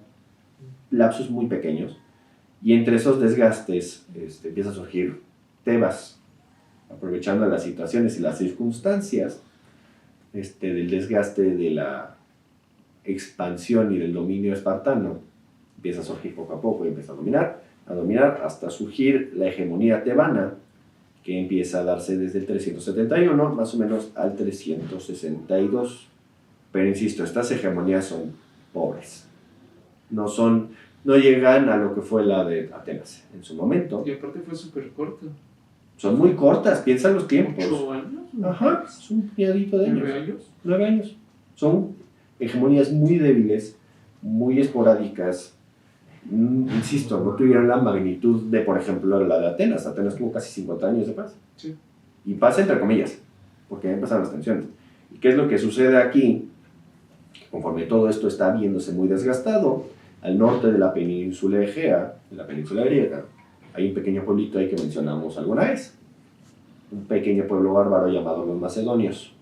lapsos muy pequeños. Y entre esos desgastes empieza a surgir Tebas, aprovechando las situaciones y las circunstancias del desgaste de la expansión y del dominio espartano. Empieza a surgir poco a poco y empieza a dominar hasta surgir la hegemonía tebana, que empieza a darse desde el 371 más o menos al 362. Pero insisto, estas hegemonías son pobres. No llegan a lo que fue la de Atenas en su momento. Y aparte fue súper corto. Son muy cortas, piensa en los tiempos. 8 años. Ajá, es un piadito de años. 9 años. 9 años. Son hegemonías muy débiles, muy esporádicas. Insisto, no tuvieron la magnitud de, por ejemplo, la de Atenas. Atenas tuvo casi 50 años de paz. Sí. Y paz entre comillas, porque ahí empezaron las tensiones. ¿Y qué es lo que sucede aquí? Conforme todo esto está viéndose muy desgastado, al norte de la península egea, de la península griega, hay un pequeño pueblito ahí que mencionamos alguna vez. Un pequeño pueblo bárbaro llamado los macedonios,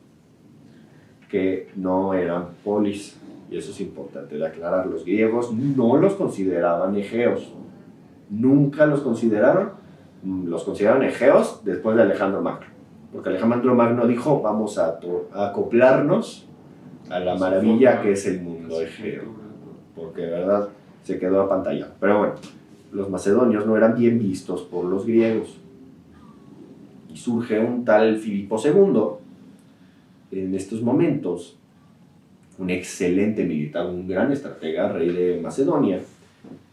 que no eran polis. Y eso es importante de aclarar. Los griegos no los consideraban egeos. Nunca los consideraron. Los consideraron egeos después de Alejandro Magno. Porque Alejandro Magno dijo, vamos a acoplarnos a la maravilla que es el mundo egeo. Porque de verdad se quedó apantallado. Pero bueno, los macedonios no eran bien vistos por los griegos. Y surge un tal Filipo II, en estos momentos, un excelente militar, un gran estratega, rey de Macedonia,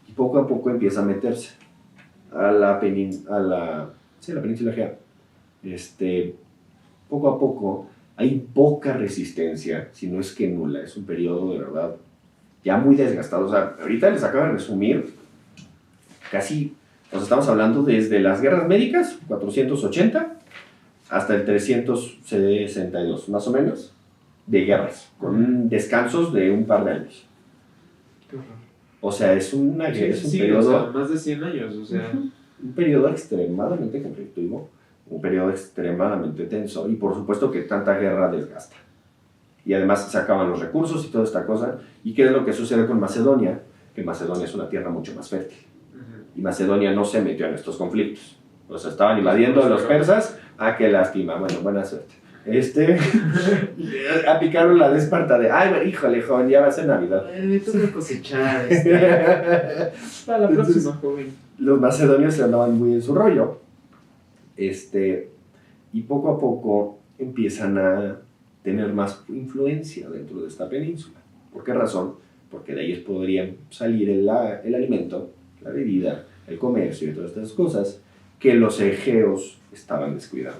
y poco a poco empieza a meterse a la península egea. Poco a poco hay poca resistencia, si no es que nula. Es un periodo de verdad ya muy desgastado. O sea, ahorita les acabo de resumir casi, estamos hablando desde las guerras médicas, 480, hasta el 362, más o menos, de guerras, con descansos de un par de años. Qué horror. O sea, es un periodo... O sea, más de 100 años, o sea... Un periodo extremadamente conflictivo, un periodo extremadamente tenso, y por supuesto que tanta guerra desgasta. Y además se acaban los recursos y toda esta cosa. ¿Y qué es lo que sucede con Macedonia? Que Macedonia es una tierra mucho más fértil. Y Macedonia no se metió en estos conflictos. O sea, estaban invadiendo a los persas. ¡Ah, qué lástima! Bueno, buena suerte. Aplicaron la de Esparta de, ay, híjole, joven, ya va a ser Navidad. Me toca cosechar. Para la próxima, joven. Los macedonios se andaban muy en su rollo. Y poco a poco empiezan a tener más influencia dentro de esta península. ¿Por qué razón? Porque de ellos podrían salir el alimento, la bebida, el comercio y todas estas cosas que los egeos estaban descuidando.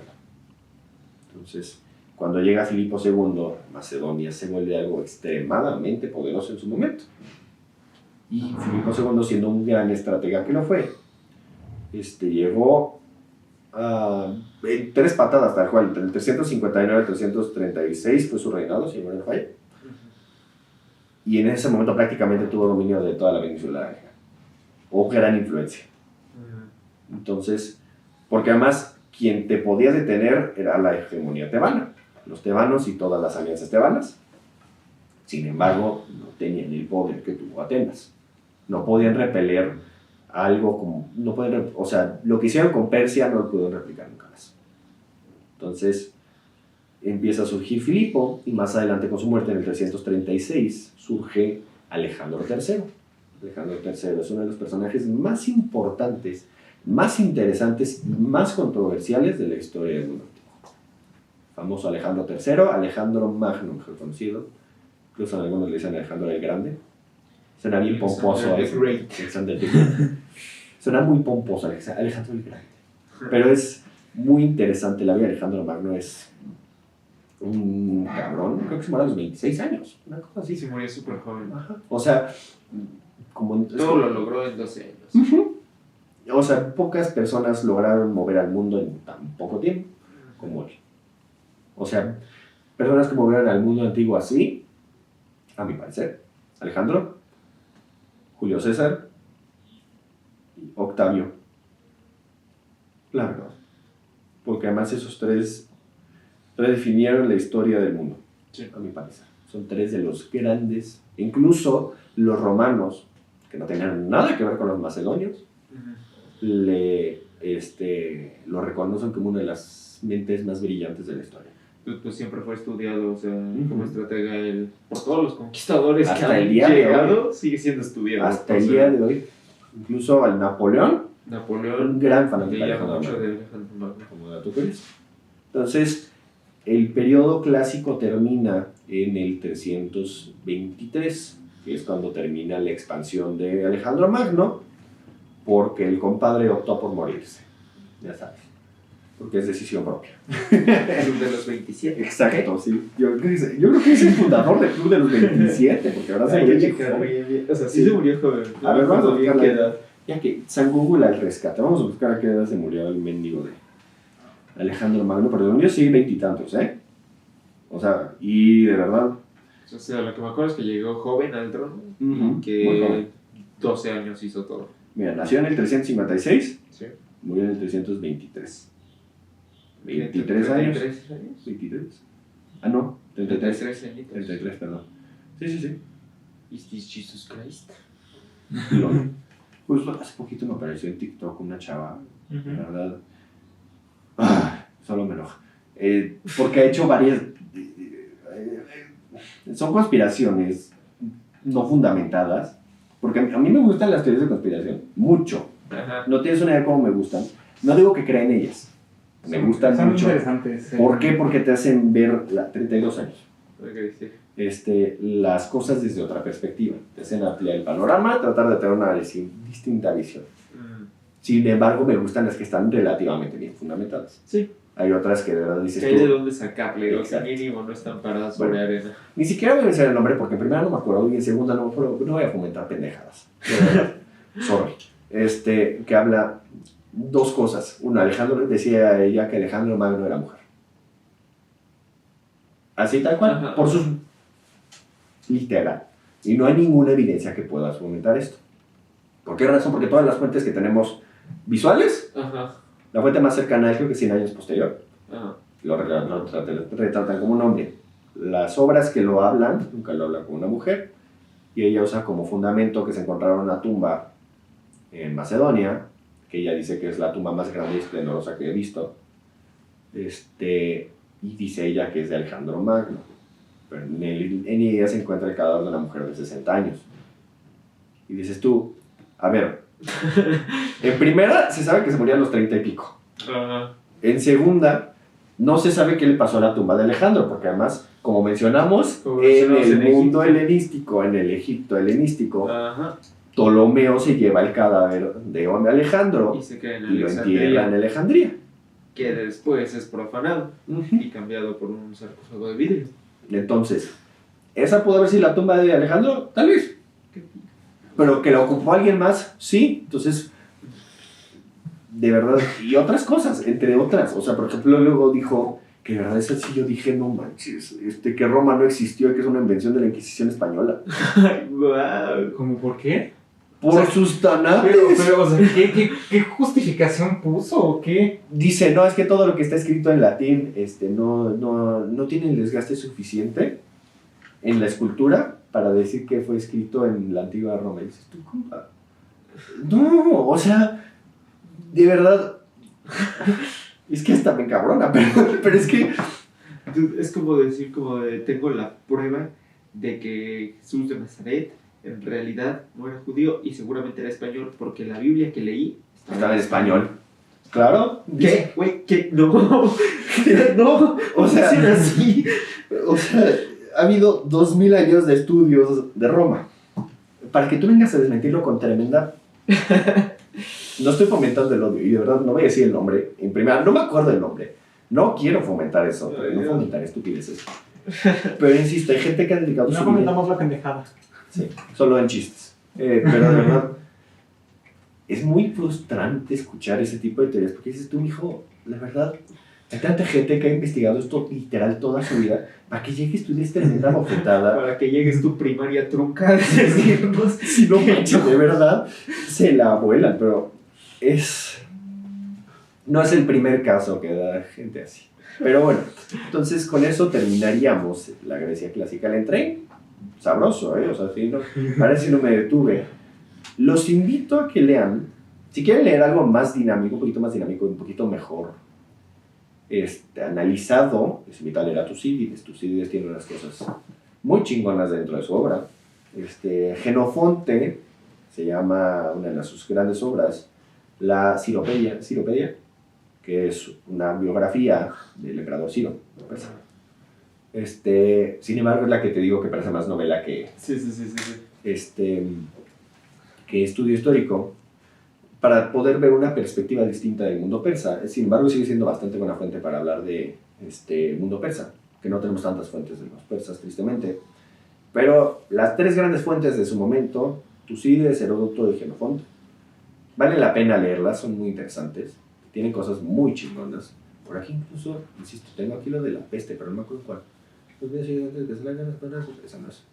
Entonces, cuando llega Filipo II, Macedonia se vuelve algo extremadamente poderoso en su momento. Y Filipo II, siendo un gran estratega que lo fue, llegó en 3 patadas tal cual, entre el 359 y el 336 fue su reinado, si no me falla. Y en ese momento prácticamente tuvo dominio de toda la península arábiga, o gran influencia. Entonces, porque además quien te podía detener era la hegemonía tebana, los tebanos y todas las alianzas tebanas. Sin embargo, no tenían el poder que tuvo Atenas. No podían repeler algo como, no pueden, o sea, lo que hicieron con Persia no lo pudieron replicar nunca más. Entonces empieza a surgir Filipo, y más adelante, con su muerte en el 336, surge Alejandro III. Alejandro III es uno de los personajes más importantes, más interesantes y más controversiales de la historia del mundo antiguo. Famoso Alejandro III, Alejandro Magno, mejor conocido. Incluso algunos le dicen Alejandro el Grande. Suena bien pomposo. Alexander the Great. Suena muy pomposo, Alejandro el Grande. Pero es muy interesante. La vida de Alejandro Magno es un cabrón. Creo que se murió a los 26 años. Una cosa así. Sí, se murió súper joven. Ajá. O sea, todo lo logró en 12 años. O sea, pocas personas lograron mover al mundo en tan poco tiempo como él. O sea, personas que movieron al mundo antiguo así, a mi parecer, Alejandro, Julio César, Octavio. La verdad. Porque además esos tres redefinieron la historia del mundo, sí, a mi parecer. Son 3 de los grandes, incluso los romanos, que no tenían nada que ver con los macedonios, lo reconocen como una de las mentes más brillantes de la historia. Pues siempre fue estudiado, o sea, como estratega él, por todos los conquistadores hasta que han el día llegado, de hoy, sigue siendo estudiado. hasta el día de hoy. Incluso al Napoleón, un gran fanático de Alejandro Magno, como dato curioso. Entonces, el periodo clásico termina en el 323, que es cuando termina la expansión de Alejandro Magno, porque el compadre optó por morirse, ya sabes, porque es decisión propia. El club de los 27. Exacto, sí. Yo creo que es el fundador del club de los 27, porque ahora se murió joven. O sea, sí se murió joven. A ver, vamos a buscar qué edad. Ya que San Google al rescate, vamos a buscar a qué edad se murió el mendigo de Alejandro Magno, pero de murió sí 20 y tantos, ¿eh? O sea, y de verdad. O sea, lo que me acuerdo es que llegó joven al trono, Muy que joven. 12 años hizo todo. Mira, nació en el 356, Sí. murió en el 323. 23 ¿23 años. años? 23. Ah, no, 33. 33 añitos. 33, perdón. Sí. ¿Is this Jesus Christ? Lol. Justo hace poquito me apareció en TikTok una chava, de verdad. Solo me enoja. Porque ha hecho varias. Son conspiraciones no fundamentadas. Porque a mí me gustan las teorías de conspiración. Mucho. Ajá. No tienes una idea de cómo me gustan. No digo que crea en ellas. Me gustan Son mucho. interesantes. ¿Por qué? Porque te hacen ver 32 años. Okay, sí. Las cosas desde otra perspectiva. Te hacen ampliar el panorama, tratar de tener una distinta visión. Sin embargo, me gustan las que están relativamente bien fundamentadas. Sí. Hay otras que de verdad dices Que hay de tú. dónde sacarle, o sea, Exacto. mínimo no están paradas sobre arena. Ni siquiera voy a decir el nombre porque en primera no me acuerdo y en segunda no voy a fomentar pendejadas. De verdad. Sorry. Que habla 2 cosas. Una, Alejandro decía ella que Alejandro Magno era mujer. Así tal cual, Ajá. por sus literal. Y no hay ninguna evidencia que pueda fomentar esto. ¿Por qué razón? Porque todas las fuentes que tenemos visuales, Ajá. la fuente más cercana es creo que 100 años posterior, Ajá. lo retratan como un hombre. Las obras que lo hablan, nunca lo hablan como una mujer, y ella usa como fundamento que se encontraron una tumba en Macedonia, que ella dice que es la tumba más grande y esplendorosa que he visto, y dice ella que es de Alejandro Magno, pero en ella se encuentra el cadáver de una mujer de 60 años. Y dices tú, a ver, en primera se sabe que se murió a los 30 y pico. Ajá. En segunda, no se sabe qué le pasó a la tumba de Alejandro, porque además, como mencionamos, en el mundo helenístico, en el Egipto helenístico, Ajá. Ptolomeo se lleva el cadáver de Alejandro Y se queda en y lo entierra en Alejandría. Alejandría. que después es profanado y cambiado por un sarcófago de vidrio. Entonces, ¿esa pudo haber sido la tumba de Alejandro? Tal vez. Pero que la ocupó alguien más, sí. Entonces, de verdad, y otras cosas, entre otras. O sea, por ejemplo, luego dijo que de verdad es así. Yo dije, no manches, que Roma no existió, que es una invención de la Inquisición española. ¡Wow! ¿Cómo por qué? Por sus tanates. Pero, o sea, ¿qué justificación puso o qué? Dice, no, es que todo lo que está escrito en latín no tiene el desgaste suficiente en la escultura para decir que fue escrito en la antigua Roma. Y dices, tú, compa. No, o sea, de verdad. Es que hasta me encabrona, pero es que. Es como decir, tengo la prueba de que Jesús de Nazaret en realidad no era judío y seguramente era español, porque la Biblia que leí Estaba en español. Claro. ¿Qué? Güey, ¿qué? No. No. O sea, sí era así. O sea, ha habido 2000 años de estudios de Roma. Para que tú vengas a desmentirlo con tremenda. No estoy fomentando el odio, y de verdad no voy a decir el nombre. En primera, no me acuerdo el nombre. No quiero fomentar eso, no fomentar estupideces. Pero insisto, hay gente que ha dedicado No su vida. comentamos la pendejada. Sí, solo en chistes. Pero de verdad, es muy frustrante escuchar ese tipo de teorías, porque dices tú, mijo, la verdad, hay tanta gente que ha investigado esto literal toda su vida, para que llegues tú y des tremenda bofetada. Para que llegues tu primaria trunca a decirnos. Si no manches, de verdad, se la vuelan, pero no es el primer caso que da gente así. Pero bueno, entonces con eso terminaríamos la Grecia clásica. Le entré sabroso, o sea, sí, no, parece que no me detuve. Los invito a que lean, si quieren leer algo más dinámico, un poquito más dinámico, un poquito mejor analizado, les invito a leer a Tucídides. Tucídides tiene unas cosas muy chingonas dentro de su obra. Jenofonte se llama una de sus grandes obras, la Ciropedia, que es una biografía del emperador Ciro. Sin embargo, es la que te digo que parece más novela que estudio histórico, para poder ver una perspectiva distinta del mundo persa. Sin embargo, sigue siendo bastante buena fuente para hablar de mundo persa, que no tenemos tantas fuentes de los persas, tristemente. Pero las tres grandes fuentes de su momento, Tucídides, Heródoto y Jenofonte, vale la pena leerlas, son muy interesantes, tienen cosas muy chingonas. Por aquí incluso, insisto, tengo aquí lo de la peste, pero no me acuerdo cuál. Esa no es.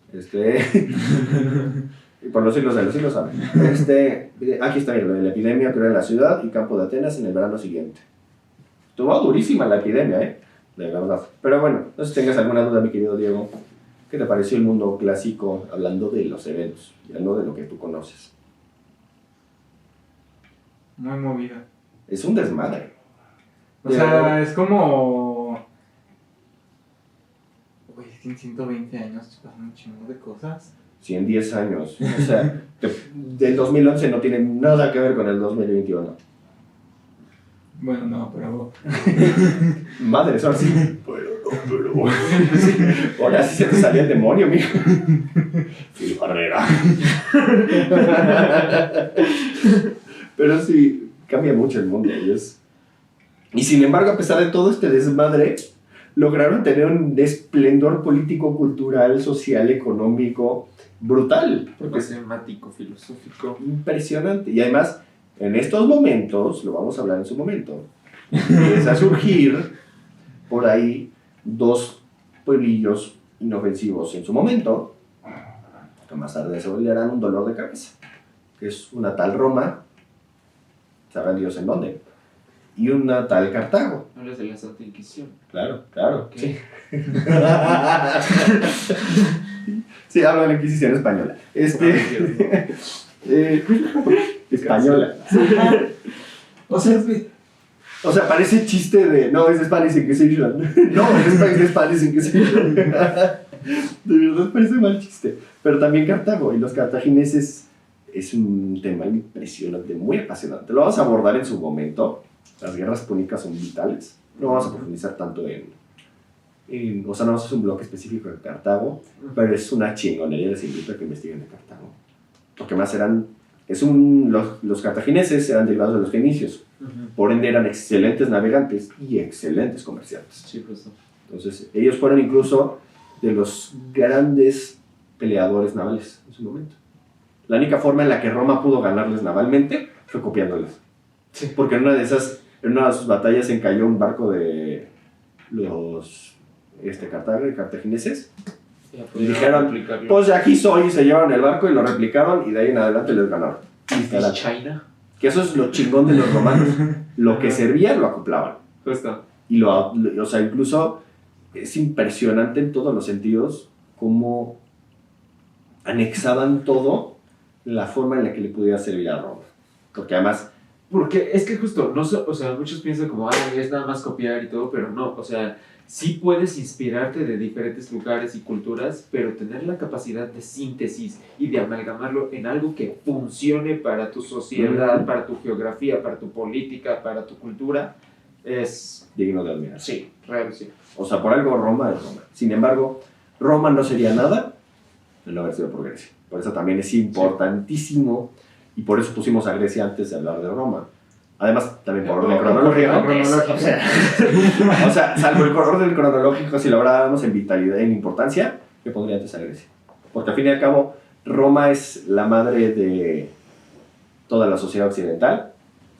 Y por los siglos de los siglos saben. Aquí está bien, lo de la epidemia que era en la ciudad y campo de Atenas en el verano siguiente. Estuvo durísima la epidemia, de verdad. Pero bueno, no sé si tengas alguna duda, mi querido Diego. ¿Qué te pareció el mundo clásico hablando de los eventos, ya no de lo que tú conoces? Muy movida. Es un desmadre. O sea, es como... Güey, es que en 120 años pasan un chingo de cosas. 10 años. O sea, del 2011 no tiene nada que ver con el 2021. Bueno, no, pero... Madre, ahora sí. Pero... Ahora sí se te salía el demonio, mijo. Phil Barrera. Pero sí, cambia mucho el mundo. Y sin embargo, a pesar de todo este desmadre, lograron tener un esplendor político, cultural, social, económico brutal. Matemático, filosófico. Impresionante. Y además, en estos momentos, lo vamos a hablar en su momento, empieza a surgir por ahí 2 pueblillos inofensivos en su momento, que más tarde se volverán un dolor de cabeza, que es una tal Roma, sabrán Dios en dónde, y una tal Cartago. Hablas de la Santa Inquisición. Claro, claro. ¿Qué? Sí, hablo de la Inquisición española. Española. O sea, parece chiste de... No, es Spanish Inquisition. No, es Spanish Inquisition. De verdad parece mal chiste. Pero también Cartago y los cartagineses es un tema impresionante, muy apasionante. Lo vamos a abordar en su momento. Las guerras púnicas son vitales. No vamos a profundizar tanto o sea, no es un bloque específico de Cartago, pero es una chingonería. Les invito a que investiguen de Cartago. Porque más eran los cartagineses eran derivados de los fenicios, por ende eran excelentes navegantes y excelentes comerciantes. Sí, justo. Entonces, ellos fueron incluso de los grandes peleadores navales en su momento. La única forma en la que Roma pudo ganarles navalmente fue copiándoles. Sí. Porque en una de sus batallas se encalló un barco de los cartagineses. Y dijeron, pues de aquí soy, y se llevaron el barco y lo replicaron y de ahí en adelante les ganaron. ¿Y China? Que eso es lo chingón de los romanos. Lo que servía lo acoplaban. Justo. Y o sea, incluso es impresionante en todos los sentidos cómo anexaban todo la forma en la que le pudiera servir a Roma. Porque además... Porque es que justo, no, o sea, muchos piensan como, es nada más copiar y todo, pero no, o sea, sí puedes inspirarte de diferentes lugares y culturas, pero tener la capacidad de síntesis y de amalgamarlo en algo que funcione para tu sociedad, para tu geografía, para tu política, para tu cultura, es... digno de admirar. Sí, real, sí. O sea, por algo Roma es Roma. Sin embargo, Roma no sería nada de no haber sido por Grecia. Por eso también es importantísimo, y por eso pusimos a Grecia antes de hablar de Roma. Además, también por orden cronológico. O sea, salvo el orden cronológico, si lo hablábamos en vitalidad, en importancia, yo pondría antes a Grecia. Porque al fin y al cabo, Roma es la madre de toda la sociedad occidental.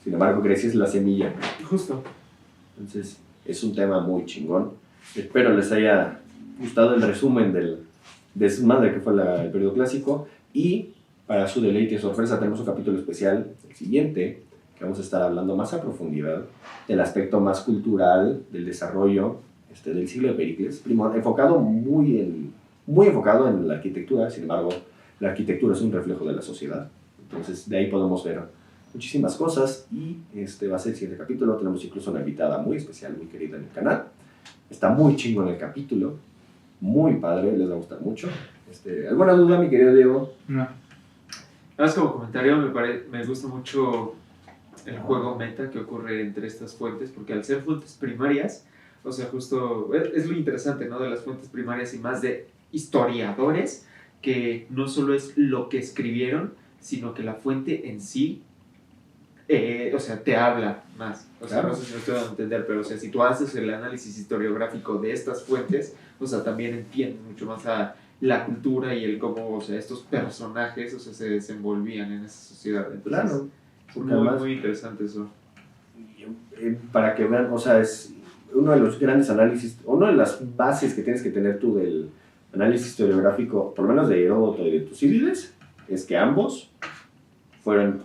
Sin embargo, Grecia es la semilla. Justo. Entonces, es un tema muy chingón. Espero les haya gustado el resumen del desmadre que fue el periodo clásico. Y para su deleite y sorpresa, tenemos un capítulo especial, el siguiente, que vamos a estar hablando más a profundidad del aspecto más cultural del desarrollo del siglo de Pericles, enfocado muy enfocado en la arquitectura. Sin embargo, la arquitectura es un reflejo de la sociedad. Entonces, de ahí podemos ver muchísimas cosas y va a ser el siguiente capítulo. Tenemos incluso una invitada muy especial, muy querida en el canal. Está muy chingo en el capítulo, muy padre, les va a gustar mucho. ¿Alguna duda, mi querido Diego? No. Más como comentario, me gusta mucho el juego meta que ocurre entre estas fuentes, porque al ser fuentes primarias, o sea, justo es lo interesante, ¿no? De las fuentes primarias y más de historiadores, que no solo es lo que escribieron, sino que la fuente en sí, o sea, te habla más. O sea, claro. No sé si me estoy dando a entender, pero o sea, si tú haces el análisis historiográfico de estas fuentes, o sea, también entiendes mucho más a la cultura y el cómo, o sea, estos personajes, o sea, se desenvolvían en esa sociedad. Entonces, Claro. Es muy interesante eso. Para que vean, o sea, es uno de los grandes análisis, una de las bases que tienes que tener tú del análisis historiográfico, por lo menos de Heródoto y de Tucídides, es que ambos fueron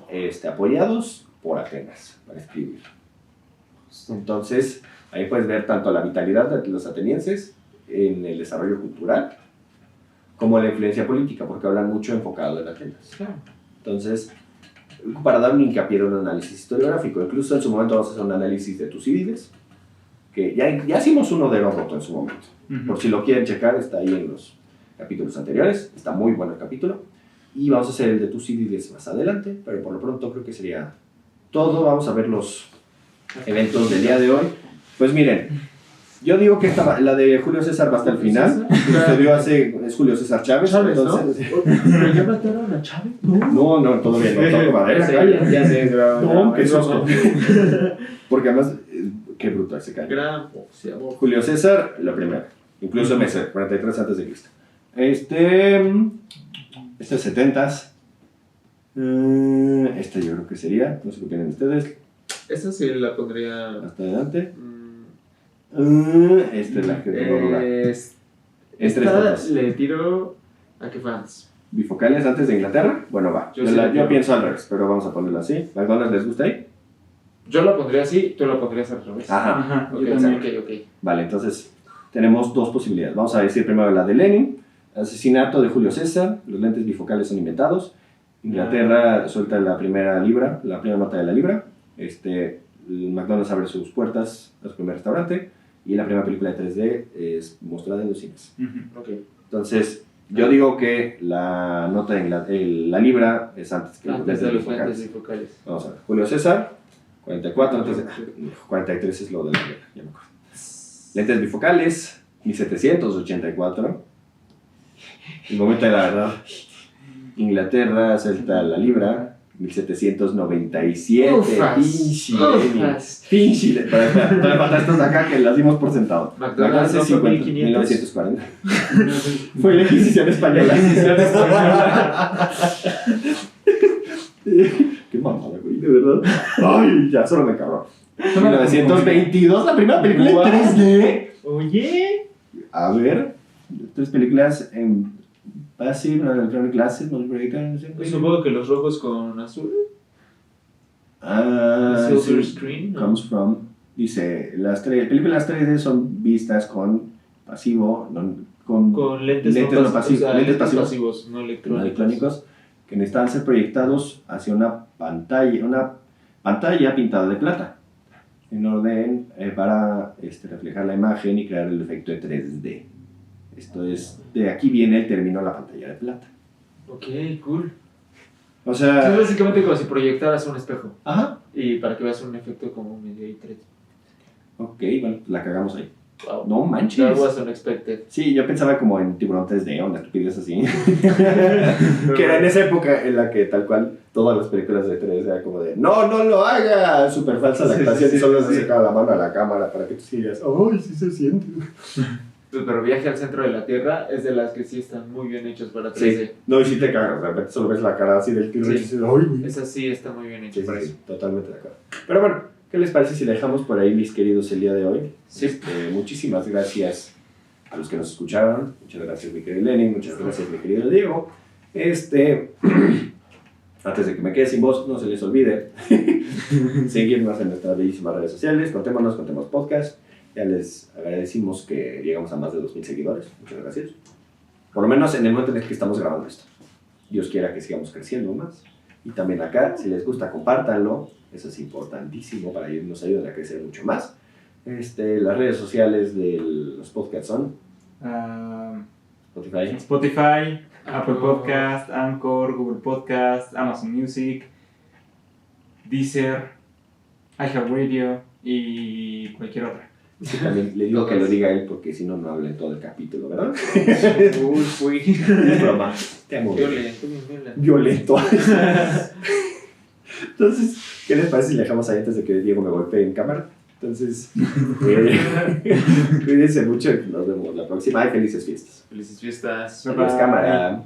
apoyados por Atenas para escribir. Entonces, ahí puedes ver tanto la vitalidad de los atenienses en el desarrollo cultural, como la influencia política, porque hablan mucho enfocado en Atenas. Entonces, para dar un hincapié en un análisis historiográfico, incluso en su momento vamos a hacer un análisis de Tucídides, que ya hicimos uno de Heródoto en su momento. Por si lo quieren checar, está ahí en los capítulos anteriores, está muy bueno el capítulo. Y vamos a hacer el de Tucídides más adelante, pero por lo pronto creo que sería todo. Vamos a ver los eventos del día de hoy. Pues miren, yo digo que la de Julio César va hasta el final. Es Julio César Chávez. Entonces, ¿no? ¿Pero ya mataron a Chávez? No, todavía no. Toco madera. Ya sé, no, qué susto. Porque además, qué bruto ese caño. Gran boxeador. Julio César, lo primero. Incluso Messer, 43 antes de Cristo. Este es 70s. Yo creo que sería, no sé qué opinan ustedes. Esta sí la pondría. Hasta adelante. Esta es la que tengo duda. Esta le tiro a que fans. ¿Bifocales antes de Inglaterra? Bueno, va. Yo pienso al revés, pero vamos a ponerla así. ¿McDonald's les gusta ahí? Yo la pondría así, tú la pondrías al revés. Ajá. Ok. Vale, entonces tenemos dos posibilidades. Vamos a decir primero la de Lenin. Asesinato de Julio César. Los lentes bifocales son inventados. Inglaterra suelta la primera nota de la libra. McDonald's abre sus puertas a su primer restaurante. Y la primera película de 3D es mostrada en los cines. Okay. Entonces, yo digo que la nota de la libra es antes que los lentes bifocales. Vamos a ver. Julio César, 44, antes de, 43 es lo de la libra, ya me acuerdo. Lentes bifocales, 1784. El momento de la verdad. Inglaterra suelta la libra, 1797. Ufas. Pinche. Todavía falta estos de acá que las dimos por sentado. McDonald's es no fue 1940. Fue la Inquisición española. Qué mamada, güey, de verdad. Ay, ya, solo me cabrón. 1922, la primera película Wow. en 3D. Oye. A ver, 3 películas en Passive, Electronic Glasses, Multiplication, no sé. Pues supongo que los rojos con azul. sí, Silver screen, ¿no? comes from, dice, las películas 3D son vistas con pasivo, Con lentes no pasivos, o sea, lentes lentes pasivos, no no electrónicos. electrónicos, que necesitan ser proyectados hacia una pantalla pintada de plata, en orden para reflejar la imagen y crear el efecto de 3D. Esto es, de aquí viene el término la pantalla de plata. Ok, cool. O Es sea, básicamente como si proyectaras un espejo ajá, y para que veas un efecto como medio y 3D. ok, bueno, la cagamos ahí. Wow. No manches. That was unexpected. Sí, yo pensaba como en Tiburón 3D o una estupidez así. Que era en esa época en la que tal cual todas las películas de 3D era como de ¡no, no lo haga! Súper falsa la Sí, actuación sí, y solo sí, se sí. acercaba la mano a la cámara para que tú sigas. ¡Ay, sí se siente! Pero Viaje al Centro de la Tierra es de las que sí están muy bien hechas para 3D. Sí, no, y sí te cagas, de repente solo ves la cara así del T-Rex y Sí. dices ¡ay, güey! Esa sí está muy bien hecha Sí, para sí, eso. sí, totalmente de acuerdo. Pero bueno, ¿qué les parece si le dejamos por ahí, mis queridos, el día de hoy? Sí. Muchísimas gracias a los que nos escucharon. Muchas gracias, mi querido Lenin. Muchas gracias, mi querido Diego. Antes de que me quede sin voz, no se les olvide seguirnos en nuestras bellísimas redes sociales. Contemos podcast. Ya les agradecimos que llegamos a más de 2,000 seguidores. Muchas gracias. Por lo menos en el momento en el que estamos grabando esto. Dios quiera que sigamos creciendo más. Y también acá, si les gusta, compártanlo. Eso es importantísimo para que nos ayuden a crecer mucho más. Las redes sociales de los podcasts son Spotify. Spotify, Apple Podcast, Anchor, Google Podcast, Amazon Music, Deezer, iHeartRadio y cualquier otra. Sí, también le digo que lo diga él porque si no, no habla en todo el capítulo, ¿verdad? Uy, fui. Es broma. Te amo. Violento, bien violento. Violento. Entonces, ¿qué les parece si le dejamos ahí antes de que Diego me golpee en cámara? Entonces, cuídense mucho y nos vemos la próxima. Ay, felices fiestas. Felices fiestas. Bye, Adiós, bye. cámara.